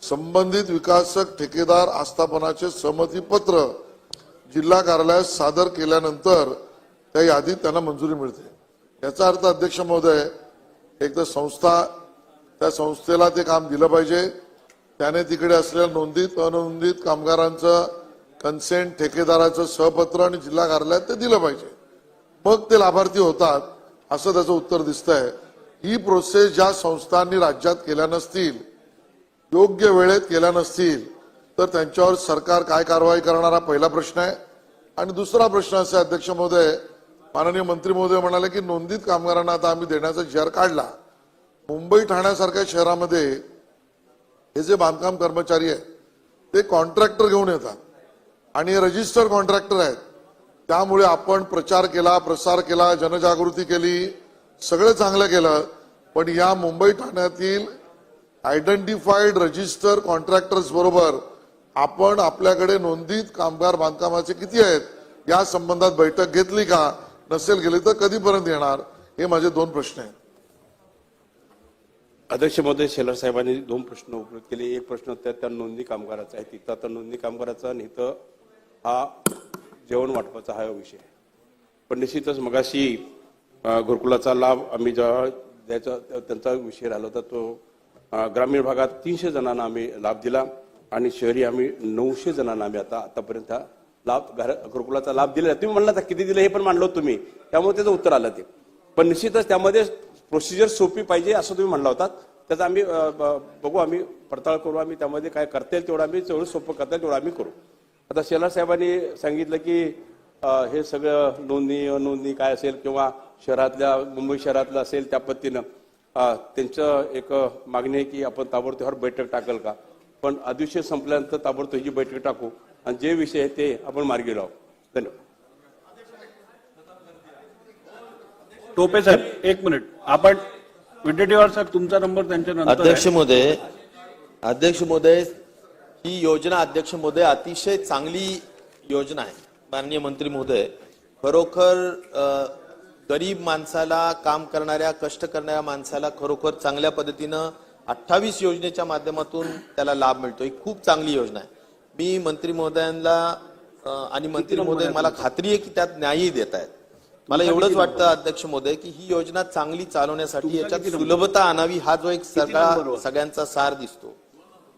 F: संबंधित विकासक ठेकेदार आस्थापनाचे सहमती पत्र जिल्हा कार्यालयात सादर केल्यानंतर त्या यादीत त्यांना मंजुरी मिळते. याचा अर्थ अध्यक्ष महोदय, एक तर त्या संस्थेला ते काम दिलं पाहिजे, त्याने तिकडे असलेल्या नोंदित अनोंदित कामगारांचं कन्सेंट ठेकेदाराचं सहपत्र आणि जिल्हा कार्यालयात ते दिलं पाहिजे, मग ते लाभार्थी होतात असं त्याचं उत्तर दिसतंय. ही प्रोसेस ज्या संस्थांनी राज्यात केल्या नसतील, योग्य वेळेत केल्या नसतील, तर त्यांच्यावर सरकार काय कारवाई करणार हा पहिला प्रश्न आहे. आणि दुसरा प्रश्न असा अध्यक्ष महोदय, माननीय मंत्री महोदय म्हणाले की नोंदित कामगारांना आता आम्ही देण्याचा GR काढला. मुंबई ठाण्यासारख्या शहरामध्ये हे जे बांधकाम कर्मचारी आहेत ते कॉन्ट्रॅक्टर घेऊन येतात आणि हे रजिस्टर्ड कॉन्ट्रॅक्टर आहेत. त्यामुळे आपण प्रचार केला, प्रसार केला, जनजागृती केली, सगळं चांगलं केलं, पण या मुंबई ठाण्यातील आयडेंटिफाईड रजिस्टर कॉन्ट्रॅक्टर्स बरोबर आपण आपल्याकडे नोंदित कामगार बांधकामाचे किती आहेत या संबंधात बैठक घेतली का? नसेल गेली तर कधीपर्यंत येणार? हे माझे 2 प्रश्न आहेत.
M: अध्यक्ष महोदय, शेलार साहेबांनी 2 प्रश्न उपलब्ध केले. एक प्रश्न त्या नोंदणी कामगाराचा आहे, तिथं आता नोंदणी कामगाराचा आणि इथं हा जेवण वाटपाचा हा विषय आहे. पण निश्चितच मगाशी घरकुलाचा लाभ आम्ही जेव्हा द्यायचा त्यांचा विषय राहिला होता तो ग्रामीण भागात 300 जणांना आम्ही लाभ दिला आणि शहरी आम्ही 900 जणांना आम्ही आतापर्यंत घरकुलाचा लाभ दिला. तुम्ही म्हणला किती दिलं हे पण मांडलो तुम्ही, त्यामुळे त्याचं उत्तर आलं ते. पण निश्चितच त्यामध्ये प्रोसिजर सोपी पाहिजे असं तुम्ही म्हणला होता. त्याचा आम्ही बघू, आम्ही पडताळ करू, आम्ही त्यामध्ये काय करता येईल तेवढं आम्ही जेवढं सोपं करता येईल तेवढं आम्ही करू. आता शेलार साहेबांनी सांगितलं की हे सगळं नोंदणी काय असेल किंवा शहरातल्या मुंबई शहरातलं असेल त्या पद्धतीनं त्यांचं एक मागणी आहे की आपण ताबडतोब बैठक टाकल का. पण अधिवेशन संपल्यानंतर ताबडतोब ही बैठक टाकू आणि जे विषय आहे ते आपण मार्गी लावू. धन्यवाद.
C: टोपे साहेब, एक मिनिट. आपण विद्यार्थीवर साहेब तुमचा नंबर त्यांच्या नंतर आहे.
N: अध्यक्ष महोदय, ही योजना अध्यक्ष महोदय अतिशय चांगली योजना आहे. माननीय मंत्री महोदय, खरोखर गरीब माणसाला, काम करणाऱ्या, कष्ट करणाऱ्या माणसाला खरोखर चांगल्या पद्धतीनं 28 योजनेच्या माध्यमातून त्याला लाभ मिळतो. ही खूप चांगली योजना आहे. मी मंत्री महोदयांना आणि मंत्री महोदय मला खात्री आहे की त्यात न्यायही देत आहेत. मला एवढंच वाटतं अध्यक्ष महोदय की ही योजना चांगली चालवण्यासाठी याच्यात सुलभता आणावी, हा जो एक सगळ्यांचा सार दिसतो.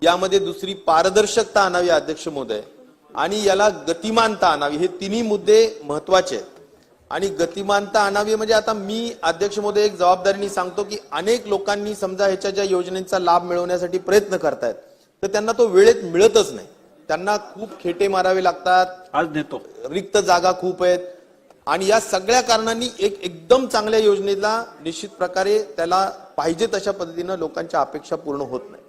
N: यामध्ये दुसरी पारदर्शकता आणावी अध्यक्ष महोदय, आणि याला गतिमानता आणावी. हे तिन्ही मुद्दे महत्वाचे आहेत. आणि गतिमानता आणावी म्हणजे आता मी अध्यक्ष महोदय एक जबाबदारीने सांगतो की अनेक लोकांनी समजा ह्याच्या ज्या योजनेचा लाभ मिळवण्यासाठी प्रयत्न करतायत तर त्यांना तो वेळेत मिळतच नाही. त्यांना खूप खेटे मारावे लागतात,
C: आज देतो,
N: रिक्त जागा खूप आहेत, आणि या सगळ्या कारणांनी एकदम चांगल्या योजनेला निश्चित प्रकारे त्याला पाहिजे तशा पद्धतीनं लोकांच्या अपेक्षा पूर्ण होत नाही.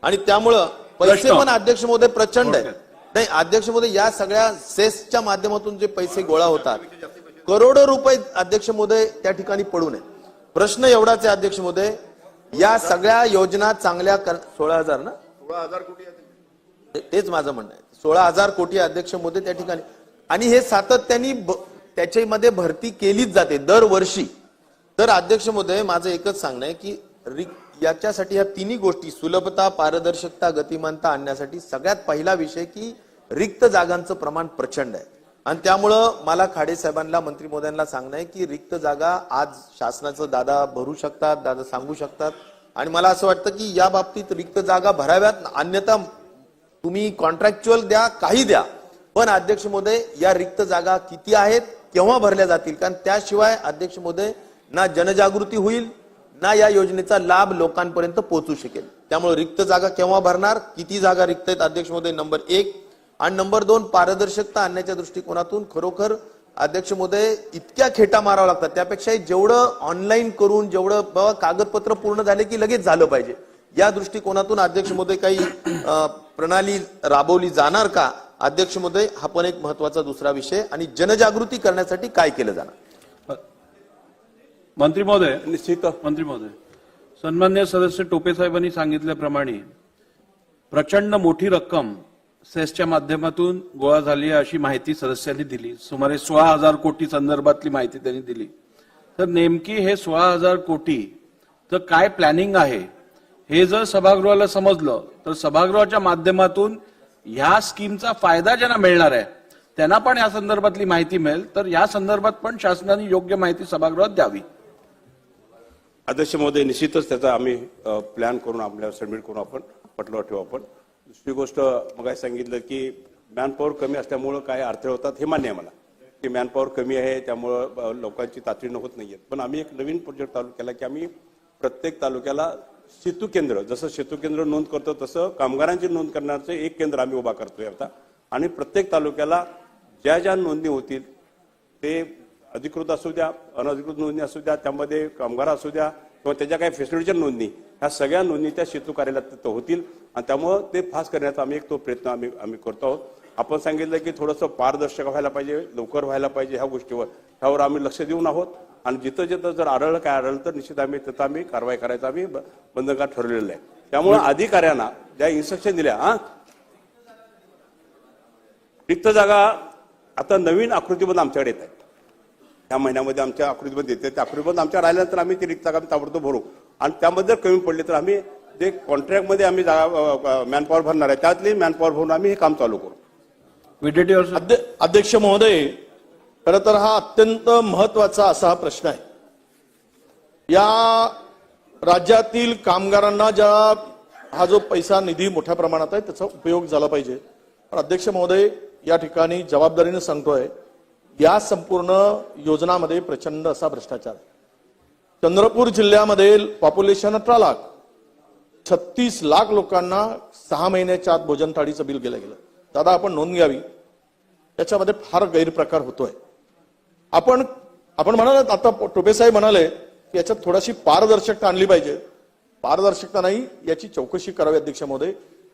N: आणि त्यामुळं पैसे पण अध्यक्ष महोदय प्रचंड आहेत. नाही अध्यक्ष महोदय, या सगळ्या सेसच्या माध्यमातून जे पैसे गोळा होतात, करोडो रुपये अध्यक्ष महोदय त्या ठिकाणी पडू नये. प्रश्न एवढाच आहे अध्यक्ष महोदय, या सगळ्या योजना चांगल्या 16,000 ना,
B: 16,000 कोटी
N: तेच माझं म्हणणं आहे. 16,000 कोटी अध्यक्ष महोदय त्या ठिकाणी, आणि हे सातत्याने त्याच्यामध्ये भरती केलीच जाते दरवर्षी. तर अध्यक्ष महोदय माझं एकच सांगणं आहे की याच्यासाठी ह्या तिन्ही गोष्टी सुलभता, पारदर्शकता, गतिमानता आणण्यासाठी सगळ्यात पहिला विषय की रिक्त जागांचं प्रमाण प्रचंड आहे. आणि त्यामुळं मला खाडे साहेबांना, मंत्री महोदयांना सांगणं आहे की रिक्त जागा आज शासनाचं दादा भरू शकतात, दादा सांगू शकतात. आणि मला असं वाटतं की या बाबतीत रिक्त जागा भराव्यात, अन्यथा तुम्ही कॉन्ट्रॅक्च्युअल द्या, काही द्या, पण अध्यक्ष महोदय या रिक्त जागा किती आहेत, केव्हा भरल्या जातील, कारण त्याशिवाय अध्यक्ष महोदय ना जनजागृती होईल ना या योजनेचा लाभ लोकांपर्यंत पोहोचू शकेल. त्यामुळे रिक्त जागा केव्हा भरणार, किती जागा रिक्त आहेत अध्यक्ष महोदय, नंबर 1. आणि नंबर 2, पारदर्शकता आणण्याच्या दृष्टिकोनातून खरोखर अध्यक्ष महोदय इतक्या खेटा माराव्या लागतात, त्यापेक्षा जेवढं ऑनलाईन करून जेवढं कागदपत्र पूर्ण झाले की लगेच झालं पाहिजे, या दृष्टिकोनातून अध्यक्ष महोदय काही प्रणाली राबवली जाणार का अध्यक्ष महोदय, हा पण एक महत्वाचा दुसरा विषय. आणि जनजागृती करण्यासाठी काय केलं जाणार.
C: मंत्री महोदय, निश्चित मंत्री महोदय, सन्मान्य सदस्य टोपे साहेबांनी सांगितल्याप्रमाणे प्रचंड मोठी रक्कम सेसच्या माध्यमातून गोळा झाली अशी माहिती सदस्यांनी दिली. सुमारे 16,000 कोटी संदर्भातली माहिती त्यांनी दिली. तर नेमकी हे 16,000 कोटी तर काय प्लॅनिंग आहे हे जर सभागृहाला समजलं तर सभागृहाच्या माध्यमातून ह्या स्कीमचा फायदा ज्यांना मिळणार आहे त्यांना पण या संदर्भातली माहिती मिळेल. तर या संदर्भात पण शासनाने योग्य माहिती सभागृहात द्यावी.
M: अध्यक्ष महोदय, निश्चितच त्याचा आम्ही प्लॅन करून आपल्याला सबमिट करून आपण पटलावर ठेवू. आपण दुसरी गोष्ट मग सांगितलं की मॅनपॉवर कमी असल्यामुळं काय अडथळे होतात हे मान्य आहे मला की मॅनपॉवर कमी आहे त्यामुळं लोकांची तातडीनं होत नाहीये. पण आम्ही एक नवीन प्रोजेक्ट चालू केला की आम्ही प्रत्येक तालुक्याला सेतू केंद्र, जसं सेतू केंद्र नोंद करतो तसं कामगारांची नोंद करण्याचं एक केंद्र आम्ही उभा करतोय आता. आणि प्रत्येक तालुक्याला ज्या ज्या नोंदणी होतील ते अधिकृत असू द्या, अनधिकृत नोंदणी असू द्या, त्यामध्ये कामगार असू द्या किंवा त्याच्या काही फॅसिलिटीच्या नोंदणी, ह्या सगळ्या नोंदणी त्या सेतू कार्यालयात होतील. आणि त्यामुळं ते फास्ट करण्याचा आम्ही एक तो प्रयत्न आम्ही करतो आहोत. आपण सांगितलं की थोडंसं पारदर्शक व्हायला पाहिजे, लवकर व्हायला पाहिजे, ह्या गोष्टीवर ह्यावर आम्ही लक्ष देऊन आहोत. आणि जिथं जिथं जर आढळलं तर निश्चित आम्ही तिथं आम्ही कारवाई करायचं आम्ही बंधनकार ठरवलेलं आहे. त्यामुळे अधिकाऱ्यांना ज्या इन्स्ट्रक्शन दिल्या, रिक्त जागा आता नवीन आकृतीबद्ध आमच्याकडे येत आहेत. या महिन्यामध्ये आमच्या आकृतीबद्ध येते, त्या आकृतीबद्ध आमच्या राहिल्यानंतर आम्ही ती रिक्त जागा ताबडतोब भरू. आणि त्यामध्ये कमी पडली तर आम्ही जे कॉन्ट्रॅक्टमध्ये आम्ही जागा मॅनपॉवर भरणार आहे त्यातली मॅनपॉवर भरून आम्ही हे काम चालू करू.
A: अध्यक्ष महोदय, खरं तर हा अत्यंत महत्वाचा असा हा प्रश्न आहे. या राज्यातील कामगारांना हा जो पैसा निधी मोठ्या प्रमाणात आहे त्याचा उपयोग झाला पाहिजे. पण अध्यक्ष महोदय, या ठिकाणी जबाबदारीने सांगतोय, या संपूर्ण योजनामध्ये प्रचंड असा भ्रष्टाचार आहे. चंद्रपूर जिल्ह्यामध्ये पॉप्युलेशन 18 लाख, 36 लाख लोकांना 6 महिन्याच्या आत भोजन थाळीचं बिल गेलं. दादा, आपण नोंद घ्यावी, त्याच्यामध्ये फार गैरप्रकार होतोय. आपण म्हणाल, आता टोपे साहेब म्हणाले की याच्यात थोडीशी पारदर्शकता आणली पाहिजे. पारदर्शकता नाही, याची चौकशी करावी अध्यक्ष महोदय.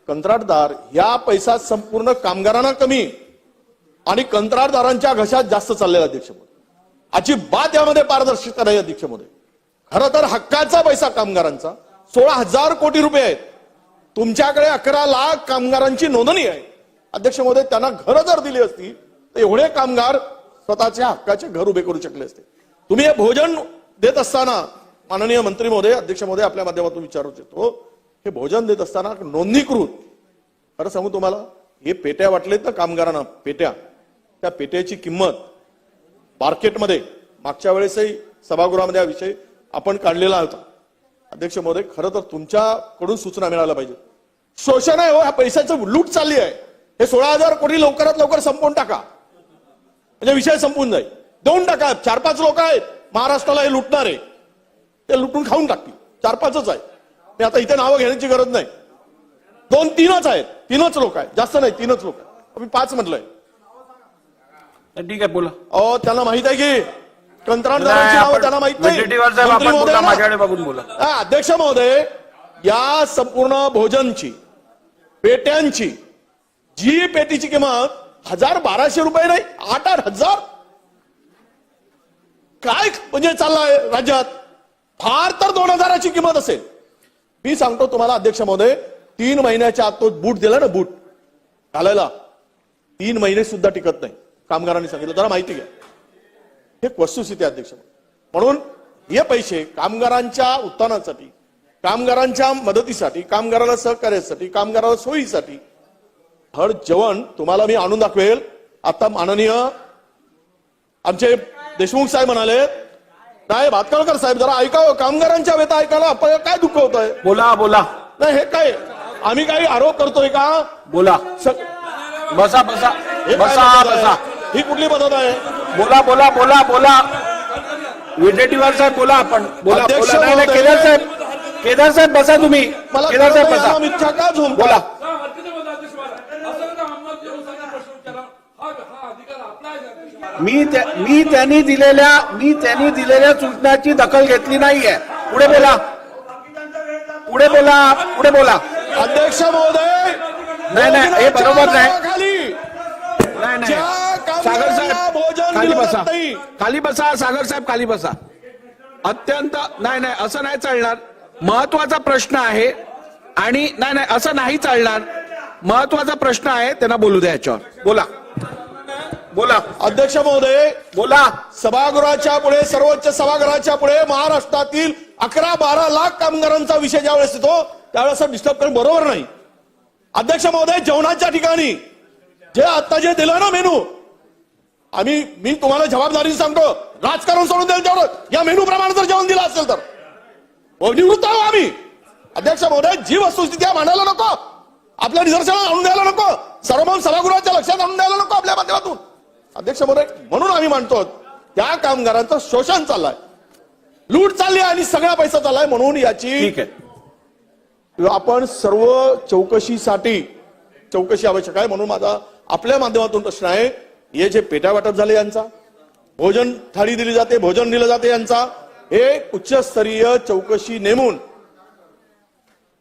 A: कंत्राटदार या पैसा संपूर्ण कामगारांना कमी आणि कंत्राटदारांच्या घशात जास्त चाललेला अध्यक्ष महोदय. अजिबात यामध्ये पारदर्शकता नाही अध्यक्ष महोदय. खरं तर हक्काचा पैसा कामगारांचा 16,000 कोटी रुपये आहेत. तुमच्याकडे 11 लाख कामगारांची नोंदणी आहे अध्यक्ष महोदय. त्यांना घरं जर दिली असती तर एवढे कामगार स्वतःच्या हक्काचे घर उभे करू शकले असते. तुम्ही हे भोजन देत असताना, माननीय मंत्री महोदय, अध्यक्ष महोदय, आपल्या माध्यमातून विचारू इच्छितो, हे भोजन देत असताना नोंदणीकृत, खरं सांगू तुम्हाला, हे पेट्या वाटलेत ना कामगारांना, पेट्या, त्या पेट्याची किंमत मार्केटमध्ये मागच्या वेळेसही सभागृहामध्ये हा विषय आपण काढलेला होता अध्यक्ष महोदय. खरं तर तुमच्याकडून सूचना मिळायला पाहिजे. शोषण आहे हो, ह्या पैशाचं लूट चालली आहे. हे 16,000 कोटी लवकरात लवकर संपवून टाका, म्हणजे विषय संपून जाईल. देऊन टाका. 4-5 लोक आहेत महाराष्ट्राला हे लुटणारे, ते लुटून खाऊन टाकतील. 4-5च आहेत. मी आता इथे नावं घेण्याची गरज नाही. 2-3च आहेत, 3च लोक आहेत, जास्त नाही, 3च लोक आहेत. मी 5 म्हटलंय.
C: ठीक आहे, बोला.
A: त्यांना माहित आहे की कंत्राटदारांची नावं त्यांना माहित नाही. मंत्री महोदय,
C: माझ्याकडे बघून बोला.
A: अध्यक्ष महोदय, या संपूर्ण भोजनची, पेट्यांची, जी पेटीची किंमत 1,000-1,200 रुपये नाही, 8,000 काय म्हणजे चाललाय राज्यात. फार तर 2,000ची किंमत असेल. मी सांगतो तुम्हाला अध्यक्ष महोदय, 3 महिन्याच्या आत तो बूट दिला ना, बूट घालायला 3 महिने सुद्धा टिकत नाही. कामगारांनी सांगितलं, जरा माहिती घ्या. हे वस्तुस्थिती आहे अध्यक्ष. म्हणून हे पैसे कामगारांच्या उत्थानासाठी, कामगारांच्या मदतीसाठी, कामगाराला सहकार्यासाठी, कामगाराला सोयीसाठी हर जेवण तुम्हाला मी आणून दाखवेल. आता माननीय आमचे देशमुख साहेब म्हणाले, नाही भातकाळकर साहेब जरा ऐकावं, कामगारांच्या व्यथा ऐकायला आपल्याला काय दुःख होत आहे.
C: बोला बोला.
A: नाही, हे काय आम्ही काही आरोप करतोय का.
C: बोला. बसा बसा बसा बसा.
A: ही कुठली पद्धत आहे.
C: बोला बोला बोला बोला. विजेटीवार साहेब बोला. आपण बोला. केदार साहेब बसा तुम्ही. केदार साहेब बसा.
A: मिथ्या का झोम
C: बोला. मी त्यांनी दिलेल्या सूचनाची दखल घेतली नाहीये. पुढे बोला. पुढे बोला. पुढे बोला.
A: अध्यक्ष महोदय,
C: नाही हे बरोबर नाही.
A: नाही
C: सागर साहेब खाली बसा. खाली बसा. सागर साहेब खाली बसा. अत्यंत नाही असं नाही चालणार. महत्वाचा प्रश्न आहे आणि नाही असं नाही चालणार. महत्वाचा प्रश्न आहे, त्यांना बोलू द्या याच्यावर. बोला बोला.
A: अध्यक्ष महोदय
C: बोला.
A: सभागृहाच्या पुढे, सर्वोच्च सभागृहाच्या पुढे महाराष्ट्रातील 11-12 लाख कामगारांचा विषय ज्यावेळेस येतो त्यावेळेस डिस्टर्ब करणं बरोबर नाही. अध्यक्ष महोदय, जेवणाच्या ठिकाणी जे आता जे दिलं ना मेनू, मी तुम्हाला जबाबदारी सांगतो, राजकारण सोडून द्याल तेवढं. या मेनू प्रमाणे जर जेवण दिलं असेल तर निवृत्त आहो आम्ही. अध्यक्ष महोदय, जी वस्तुस्थिती मांडायला नको, आपल्या निदर्शनात आणून द्यायला नको, सर्वमन सभागृहाच्या लक्षात आणून द्यायला नको आपल्या माध्यमातून. अध्यक्ष महोदय, म्हणून आम्ही मानतो त्या कामगारांचं शोषण चाललंय, लूट चालली आहे आणि सगळा पैसा चाललाय. म्हणून याची
C: ठीक आहे,
A: आपण सर्व चौकशी आवश्यक आहे. म्हणून माझा आपल्या माध्यमातून प्रश्न आहे, हे जे पेट्या वाटप झाले यांचा, भोजन थाळी दिली जाते, भोजन दिलं जाते यांचा, हे उच्चस्तरीय चौकशी नेमून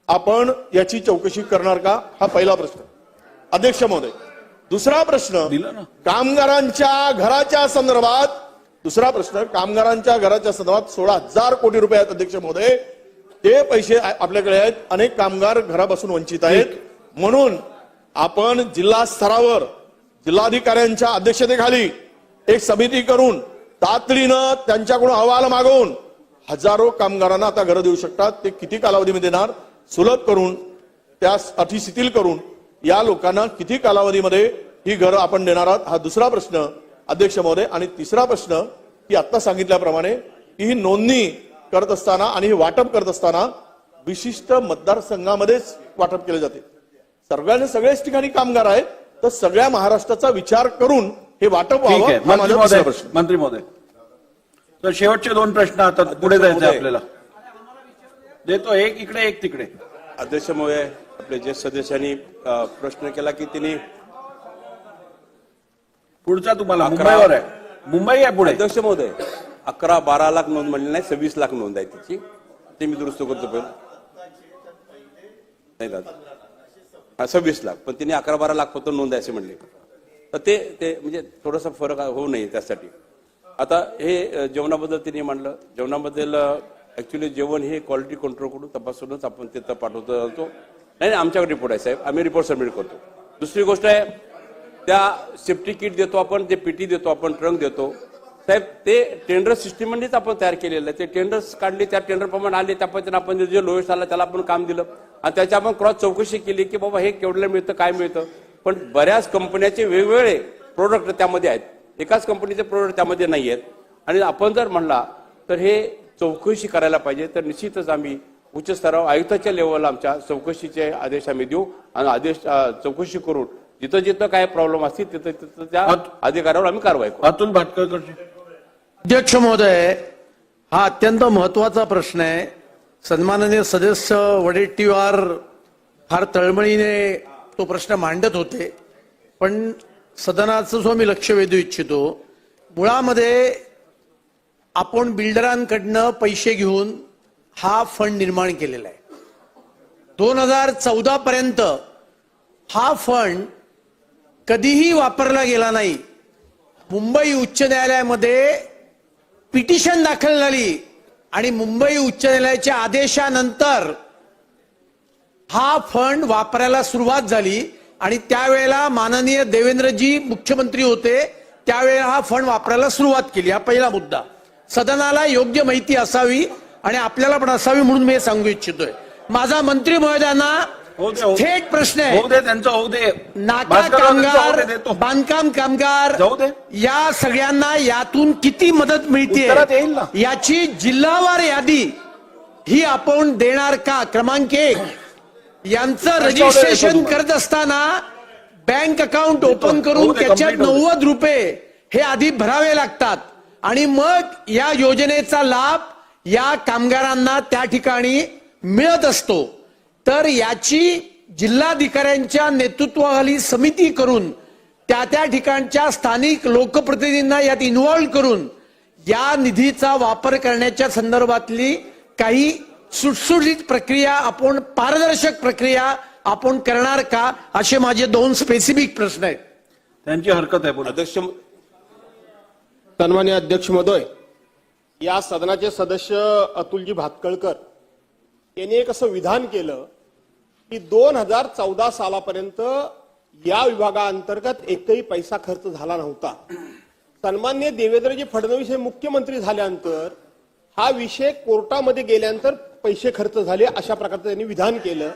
A: आपण याची चौकशी करणार का, हा पहिला प्रश्न अध्यक्ष महोदय. दुसरा प्रश्न कामगारांच्या घराच्या संदर्भात. 16,000 कोटी रुपये आहेत अध्यक्ष महोदय. ते पैसे आपल्याकडे आहेत. अनेक कामगार घरापासून वंचित आहेत. म्हणून आपण जिल्हा स्तरावर जिल्हाधिकाऱ्यांच्या अध्यक्षतेखाली एक समिती करून तातडीनं त्यांच्याकडून अहवाल मागवून हजारो कामगारांना आता घरं देऊ शकतात. ते किती कालावधीमध्ये देणार, सुलभ करून, त्यास अटी शिथिल करून या लोकांना किती कालावधीमध्ये ही घरं आपण देणार आहात, हा दुसरा प्रश्न अध्यक्ष महोदय. आणि तिसरा प्रश्न की आता सांगितल्याप्रमाणे ही नोंदणी करत असताना आणि हे वाटप करत असताना विशिष्ट मतदारसंघामध्येच वाटप केले जाते. सगळ्याच ठिकाणी कामगार आहेत, तर सगळ्या महाराष्ट्राचा विचार करून हे वाटप
C: ठीक
A: व्हावं
C: आहे.
A: हा
C: मंत्री
A: माझा दुसरा
C: महोदय,
A: प्रश्न.
C: मंत्री महोदय, तर शेवटचे 2 प्रश्न आता पुढे जायचे
M: महोदय.
C: आपल्याला. देतो एक इकडे एक तिकडे.
M: अध्यक्ष महोदय, आपले ज्येष्ठ सदस्यांनी प्रश्न केला की त्यांनी
C: पुढचा तुम्हाला मुंबईवर आहे. मुंबई आहे पुढे.
M: अध्यक्ष महोदय 11-12 लाख नोंद म्हणली नाही, 26 लाख नोंद आहे तिची. ते मी दुरुस्त करतो पहिलं. नाही दादा, 26 लाख, पण तिने 11-12 लाख फक्त नोंद आहे असे म्हणले. तर ते म्हणजे थोडासा फरक होऊ नये त्यासाठी. आता हे जेवणाबद्दल तिने म्हणलं, जेवणाबद्दल ऍक्च्युली जेवण हे क्वालिटी कंट्रोल कडून तपासूनच आपण तिथं पाठवतो जातो. नाही आमच्याकडे रिपोर्ट आहे साहेब, आम्ही रिपोर्ट सबमिट करतो. दुसरी गोष्ट आहे, त्या सेफ्टी किट देतो आपण, ते पीटी देतो आपण, ट्रंक देतो साहेब. ते टेंडर सिस्टीममध्येच आपण तयार केलेलं आहे. ते टेंडर्स काढले, त्या टेंडर प्रमाणे आले, त्या पद्धतीने आपण जे लोएस्ट आला त्याला आपण काम दिलं आणि त्याच्या आपण क्रॉस चौकशी केली की बाबा हे केवढलं मिळतं, काय मिळतं. पण बऱ्याच कंपन्याचे वेगवेगळे प्रोडक्ट त्यामध्ये आहेत, एकाच कंपनीचे प्रोडक्ट त्यामध्ये नाही आहेत. आणि आपण जर म्हणला तर हे चौकशी करायला पाहिजे. तर निश्चितच आम्ही उच्च स्तरावर आयुक्ताच्या लेवलला आमच्या चौकशीचे आदेश आम्ही देऊ आणि आदेश चौकशी करून जिथं जिथं काय प्रॉब्लेम असतील तिथं तिथं त्या अधिकाऱ्यावर आम्ही कारवाई करू.
C: अतुल भाटकळकर.
O: अध्यक्ष महोदय, हा अत्यंत महत्वाचा प्रश्न आहे. सन्माननीय सदस्य वडेट्टीवार फार तळमळीने तो प्रश्न मांडत होते, पण सदनाचं जो मी लक्ष वेधू इच्छितो, मुळामध्ये आपण बिल्डरांकडनं पैसे घेऊन हा फंड निर्माण केलेला आहे. 2014 पर्यंत हा फंड कधीही वापरला गेला नाही. मुंबई उच्च न्यायालयामध्ये पिटिशन दाखल झाली आणि मुंबई उच्च न्यायालयाच्या आदेशानंतर हा फंड वापरायला सुरुवात झाली आणि त्यावेळेला माननीय देवेंद्रजी मुख्यमंत्री होते, त्यावेळेला हा फंड वापरायला सुरुवात केली. हा पहिला मुद्दा. सदनाला योग्य माहिती असावी आणि आपल्याला पण असावी म्हणून मी हे सांगू इच्छितोय. माझा मंत्री महोदयांना थेट प्रश्न आहे.
C: होऊ दे त्यांचं, होऊ दे.
O: नाका कामगार, बांधकाम कामगार, या सगळ्यांना यातून किती मदत मिळते याची जिल्हावार यादी ही आपण देणार का? क्रमांक 1, यांचं रजिस्ट्रेशन करत असताना बँक अकाउंट ओपन करून त्याच्यात 90 रुपये हे आधी भरावे लागतात आणि मग या योजनेचा लाभ या कामगारांना त्या ठिकाणी मिळत असतो. तर याची जिल्हाधिकाऱ्यांच्या नेतृत्वाखाली समिती करून त्या ठिकाणच्या स्थानिक लोकप्रतिनिधींना यात इन्व्हॉल्व करून या निधीचा वापर करण्याच्या संदर्भातली काही सुटसुटीत प्रक्रिया, आपण पारदर्शक प्रक्रिया आपण करणार का, असे माझे 2 स्पेसिफिक प्रश्न आहेत.
C: त्यांची हरकत आहे.
J: अध्यक्ष, सन्माननीय अध्यक्ष महोदय, या सदनाचे सदस्य अतुलजी भातकळकर यांनी एक असं विधान केलं की 2014 सालापर्यंत या विभागाअंतर्गत एकही पैसा खर्च झाला नव्हता. सन्माननीय देवेंद्रजी फडणवीस हे मुख्यमंत्री झाल्यानंतर हा विषय कोर्टामध्ये गेल्यानंतर पैसे खर्च झाले, अशा प्रकारचं त्यांनी विधान केलं.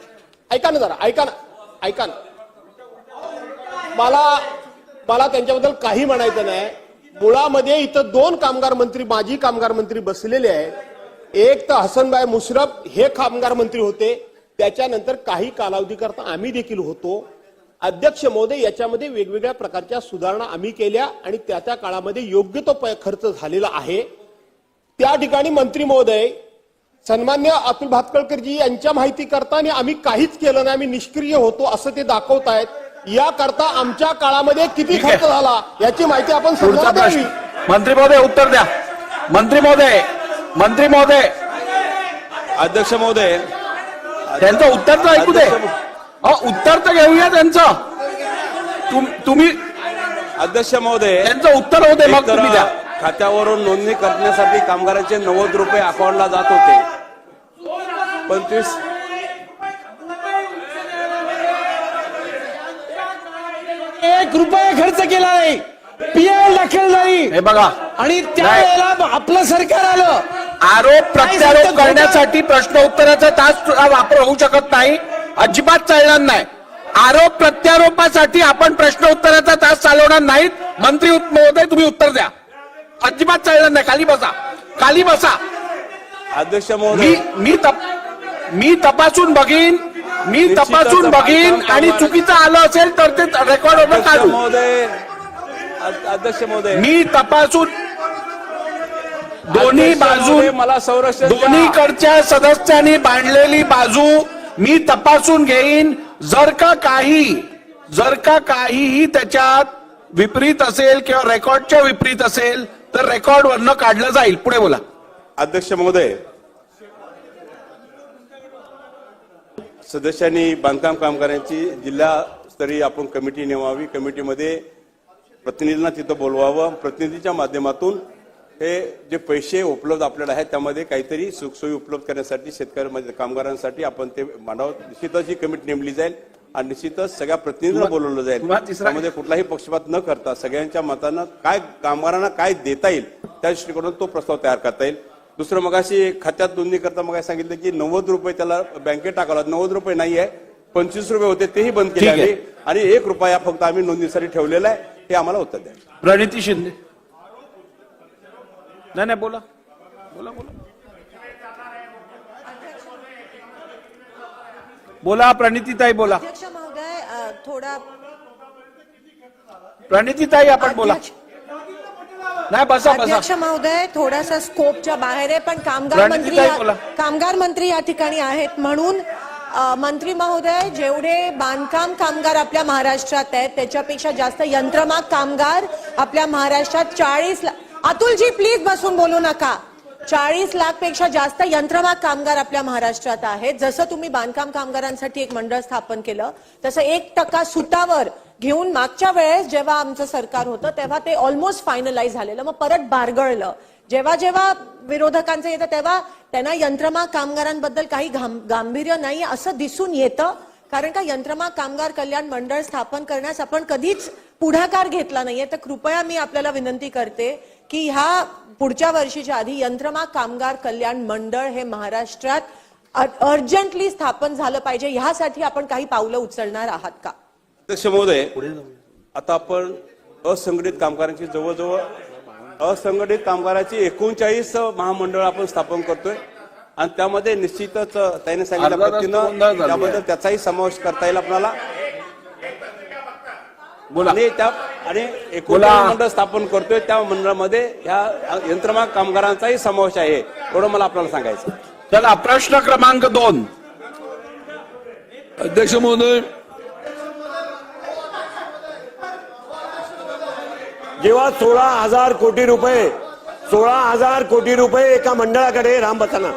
J: ऐका ना जरा, ऐका ना. मला त्यांच्याबद्दल काही म्हणायचं नाही. मुळामध्ये इथं 2 कामगार मंत्री, माजी कामगार मंत्री बसलेले आहेत. एक तर हसनभाई मुश्रफ हे कामगार मंत्री होते, त्याच्यानंतर काही कालावधीकरता आम्ही देखील होतो. अध्यक्ष महोदय, याच्यामध्ये वेगवेगळ्या प्रकारच्या सुधारणा आम्ही केल्या आणि त्या काळामध्ये योग्य तो खर्च झालेला आहे. त्या ठिकाणी मंत्री महोदय, सन्मान्य अतुल भातकळकरजी यांच्या माहिती करताना आम्ही काहीच केलं नाही, आम्ही निष्क्रिय होतो असं ते दाखवतायत. याकरता आमच्या काळामध्ये किती खर्च झाला याची माहिती आपण सदनाला द्यावी.
C: मंत्री महोदय उत्तर द्या. मंत्री महोदय,
M: अध्यक्ष महोदय,
C: त्यांचं उत्तर तर ऐकू दे. उत्तर तर घेऊया त्यांचं. तुम्ही
M: अध्यक्ष महोदय,
C: त्यांचं उत्तर होते मग
M: तर
C: तुम्ही द्या.
M: खात्यावरून नोंदणी करण्यासाठी कामगारांचे 90 रुपये अकाउंटला जात होते. 25
O: 1 रुपया खर्च केला नाही, पीएल दाखल नाही.
C: हे बघा,
O: आणि त्यावेळेला आपलं सरकार आलं.
C: आरोप प्रत्यारोप करण्यासाठी प्रश्न उत्तराचा तास वापर होऊ शकत नाही, अजिबात चालणार नाही. आरोप प्रत्यारोपासाठी आपण प्रश्न उत्तराचा तास चालवणार नाहीत. मंत्री महोदय तुम्ही उत्तर द्या. अजिबात चालणार नाही. खाली बसा.
M: अध्यक्ष महोदय,
O: मी तपासून बघीन आणि चुकीचं आलं असेल तर ते रेकॉर्ड होणं
M: अध्यक्ष
O: काढू.
M: महोदय, अध्यक्ष महोदय,
O: मी तपासून दोन्ही
M: अध्यक्ष
O: बाजू
M: महोदय, मला संरक्षण द्या.
O: दोन्हीकडच्या सदस्यांनी मांडलेली बाजू मी तपासून घेईन. जर का काहीही त्याच्यात विपरीत असेल किंवा रेकॉर्डच्या विपरीत असेल तर रेकॉर्ड वरनं काढलं जाईल. पुढे बोला.
M: अध्यक्ष महोदय, सदस्यांनी बांधकाम कामगारांची जिल्हास्तरीय आपण कमिटी नेमावी. कमिटीमध्ये प्रतिनिधींना तिथं बोलवावं. प्रतिनिधीच्या माध्यमातून हे जे पैसे उपलब्ध आपल्याला आहेत त्यामध्ये काहीतरी सुखसोयी उपलब्ध करण्यासाठी शेतकरी कामगारांसाठी आपण ते मांडावं. निश्चितच ही कमिटी नेमली जाईल आणि निश्चितच सगळ्या प्रतिनिधींना बोलवलं जाईल. त्यामध्ये कुठलाही पक्षपात न करता सगळ्यांच्या मतानं काय कामगारांना काय देता येईल त्या दृष्टीकोनातून तो प्रस्ताव तयार करता येईल. दुसरं मगाशी खात्यात नोंदणी करता मग सांगितलं की 90 रुपये त्याला बँकेत टाकावं. 90 रुपये नाही आहे, 25 रुपये होते तेही बंद केले आम्ही आणि 1 रुपया फक्त आम्ही नोंदणीसाठी ठेवलेला आहे. हे आम्हाला उत्तर द्या.
O: प्रणिती शिंदे. नाही बोला. बोला प्रणितीताई बोला.
P: अध्यक्ष महोदय थोडा
O: प्रणितीताई आपण बोला. नाही बसा.
P: अध्यक्ष महोदय थोडासा स्कोपच्या बाहेर आहे पण
O: प्रणितीताई बोला.
P: कामगार मंत्री या ठिकाणी आहेत म्हणून मंत्री महोदय जेवढे बांधकाम कामगार आपल्या महाराष्ट्रात आहेत त्याच्यापेक्षा जास्त यंत्रमाग कामगार आपल्या महाराष्ट्रात 40 अतुलजी प्लीज बसून बोलू नका. 40 लाख पेक्षा जास्त यंत्रमाग कामगार आपल्या महाराष्ट्रात आहेत. जसं तुम्ही बांधकाम कामगारांसाठी एक मंडळ स्थापन केलं तसं 1% सुतावर घेऊन मागच्या वेळेस जेव्हा आमचं सरकार होतं तेव्हा ते ऑलमोस्ट फायनलाइज झालेलं मग परत बारगळलं. जेव्हा विरोधकांचं येतं तेव्हा त्यांना यंत्रमाग कामगारांबद्दल काही गांभीर्य नाही असं दिसून येतं. कारण का यंत्रमाग कामगार कल्याण मंडळ स्थापन करण्यास आपण कधीच पुढाकार घेतला नाहीये. तर कृपया मी आपल्याला विनंती करते की ह्या पुढच्या वर्षीच्या आधी यंत्रमाग कामगार कल्याण मंडळ हे महाराष्ट्रात अर्जंटली स्थापन झालं पाहिजे. ह्यासाठी आपण काही पावलं उचलणार आहात का?
M: अध्यक्ष महोदय, आता आपण असंघटित कामगारांची जवळजवळ असंघटित कामगारांची 39 महामंडळ आपण स्थापन करतोय आणि त्यामध्ये निश्चितच त्याने सांगितल्या पद्धतीनं त्याबद्दल त्याचाही समावेश करता येईल आपल्याला. आणि 39 मंडळ स्थापन करतोय त्या मंडळामध्ये ह्या यंत्रमाग कामगारांचाही समावेश आहे. एवढं मला आपल्याला सांगायचं.
O: चला प्रश्न क्रमांक 2.
Q: अध्यक्ष महोदय, जेव्हा 16,000 कोटी रुपये एका मंडळाकडे राम बसाना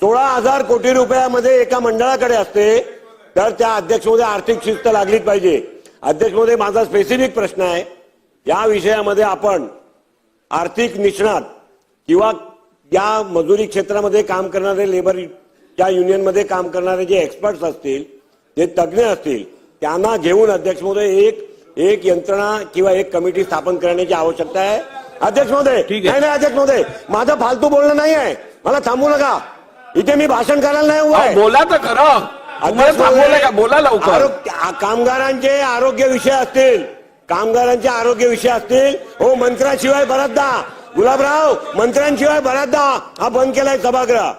Q: 16,000 कोटी रुपयामध्ये एका मंडळाकडे असते तर त्या अध्यक्ष महोदय आर्थिक शिस्त लागलीच पाहिजे. अध्यक्ष महोदय, माझा स्पेसिफिक प्रश्न आहे. या विषयामध्ये आपण आर्थिक निष्णात किंवा या मजुरी क्षेत्रामध्ये काम करणारे लेबरच्या युनियनमध्ये काम करणारे जे एक्सपर्ट्स असतील, जे तज्ज्ञ असतील त्यांना घेऊन अध्यक्ष महोदय एक यंत्रणा किंवा एक कमिटी स्थापन करण्याची आवश्यकता आहे. अध्यक्ष महोदय, नाही अध्यक्ष महोदय, माझं फालतू बोलणं नाही आहे. मला थांबू नका. इथे मी भाषण करायला नाही उभा आहे.
O: बोला तर खरं. बोला लवकर.
Q: कामगारांचे आरोग्य विषय असतील हो, मंत्र्याशिवाय बराचदा गुलाबराव मंत्र्यांशिवाय बराचदा हा बंद केलाय सभागृह.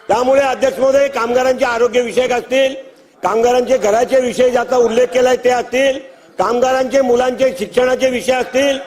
Q: त्यामुळे अध्यक्ष महोदय कामगारांचे आरोग्य विषयक असतील, कामगारांचे घराचे विषय ज्याचा उल्लेख केलाय ते असतील, कामगारांचे मुलांचे शिक्षणाचे विषय असतील,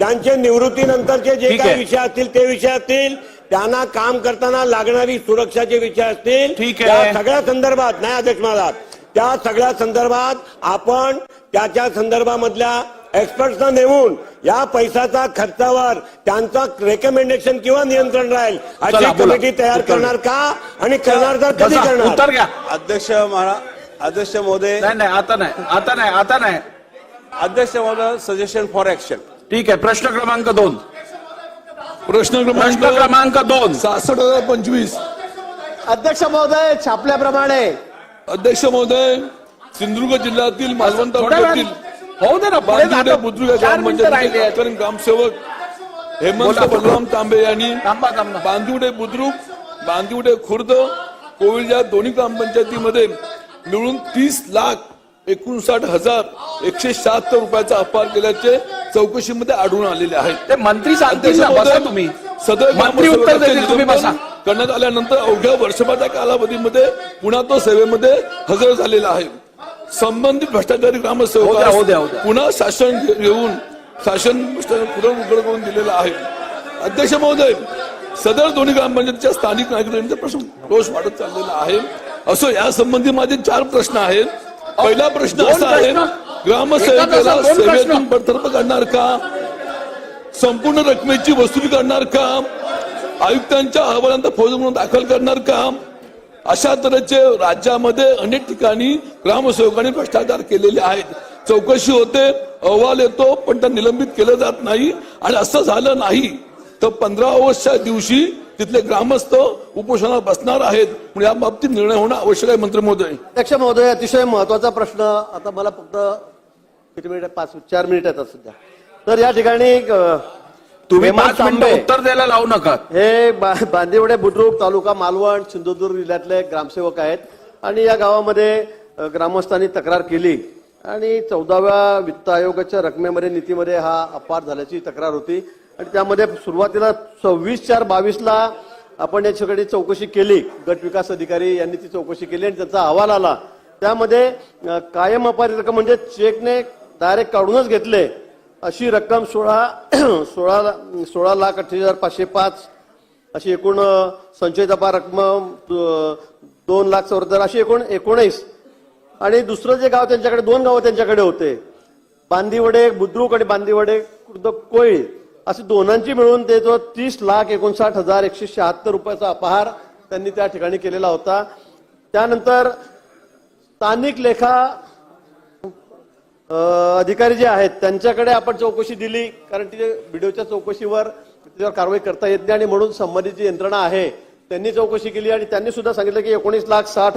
Q: त्यांचे निवृत्तीनंतरचे जे काही विषय असतील ते विषय असतील, त्यांना काम करताना लागणारी सुरक्षाचे विषय असतील, त्या सगळ्या संदर्भात नाही अध्यक्ष महाराज, त्या सगळ्या संदर्भात आपण त्याच्या संदर्भामधल्या एक्सपर्ट्सना नेमून या पैशाचा खर्चावर त्यांचा रेकमेंडेशन किंवा नियंत्रण राहील अशी कमिटी तयार करणार का आणि करणार तर कधी करणार?
O: उत्तर घ्या.
M: अध्यक्ष महोदय,
O: नाही आता नाही.
M: अध्यक्ष महोदय, सजेशन फॉर ऍक्शन.
O: ठीक आहे. प्रश्न क्रमांक 2. प्रश्न क्रमांक 2.
Q: 66,025.
H: अध्यक्ष महोदय छापल्याप्रमाणे.
Q: अध्यक्ष महोदय, सिंधुदुर्ग जिल्ह्यातील मालवण तालुक्यातील बांदिवडे बुद्रुक या ग्रामपंचायतीचे ग्रामसेवक हेमंत बलराम तांबे यांनी बांदिवडे बुद्रुक, बांदिवडे खुर्द, कोविल या दोन्ही ग्रामपंचायतीमध्ये मिळून 30,59,176 रुपयाचा अपहार केल्याचे चौकशीमध्ये आढळून आलेले आहेत.
O: ते मंत्री सांगतील ना, बसा तुम्ही.
Q: सदर
O: मंत्री उत्तर देतील, तुम्ही बसा.
I: करण्यात आल्यानंतर अवघ्या वर्षभराच्या कालावधीमध्ये पुन्हा तो सेवेमध्ये हजर झालेला आहे. संबंधित भ्रष्टाचारी ग्रामसेवक पुन्हा शासन घेऊन शासन पुढे उघड करून दिलेला आहे. अध्यक्ष महोदय, सदर दोन्ही ग्रामपंचायतीच्या स्थानिक नागरिकांचा प्रश्न रोष वाढत चाललेला आहे. असो, यासंबंधी माझे 4 प्रश्न आहेत. पहिला प्रश्न असा आहे, ग्रामसेवकाला सेवेतून बडतर्फ करणार का? संपूर्ण रकमेची वसुली करणार का? आयुक्तांच्या अहवालांत फौज म्हणून दाखल करणार का? अशा तऱ्हेचे राज्यामध्ये अनेक ठिकाणी ग्रामसेवकांनी भ्रष्टाचार केलेले आहेत. चौकशी होते, अहवाल येतो, पण त्या निलंबित केलं जात नाही. आणि असं झालं नाही तर 15 ऑगस्टच्या दिवशी तिथले ग्रामस्थ उपोषणाला बसणार आहेत. म्हणजे या बाबतीत निर्णय होणं आवश्यक आहे. मंत्री महोदय,
H: अध्यक्ष महोदय, अतिशय महत्वाचा प्रश्न. आता मला फक्त किती मिनिट, 4 मिनिट आहेत सध्या. तर या ठिकाणी
C: तुम्ही
H: हेमंत
C: 5 मिनिटं
H: तांबे
C: उत्तर द्यायला लावू नका.
H: हे बांदिवडे बुद्रुक तालुका मालवण सिंधुदुर्ग जिल्ह्यातले ग्रामसेवक आहेत. आणि या गावामध्ये ग्रामस्थांनी तक्रार केली आणि 14व्या वित्त आयोगाच्या रकमेमध्ये नीतीमध्ये हा अपहार झाल्याची तक्रार होती. आणि त्यामध्ये सुरुवातीला 26/4/22 आपण याच्याकडे चौकशी केली. गट विकास अधिकारी यांनी ती चौकशी केली आणि त्याचा अहवाल आला. त्यामध्ये कायम अपारी रक्कम म्हणजे चेकने डायरेक्ट काढूनच घेतले अशी रक्कम 16,38,505 अशी एकूण संचयित अपार रक्कम 2,74,000 अशी एकूण 19. आणि दुसरं जे गाव त्यांच्याकडे 2 गावं त्यांच्याकडे होते, बांदिवडे बुद्रुक आणि बांदिवडे खुर्द कोळी, असे दोनांची मिळून ते जो 30,59,176 रुपयाचा अपहार त्यांनी त्या ठिकाणी केलेला होता. त्यानंतर स्थानिक लेखा अधिकारी जे आहेत त्यांच्याकडे आपण चौकशी दिली, कारण तिथे व्हिडिओच्या चौकशीवर त्याच्यावर कारवाई करता येत नाही आणि म्हणून संबंधित जी यंत्रणा आहे त्यांनी चौकशी केली आणि त्यांनी सुद्धा सांगितलं की 19,60,000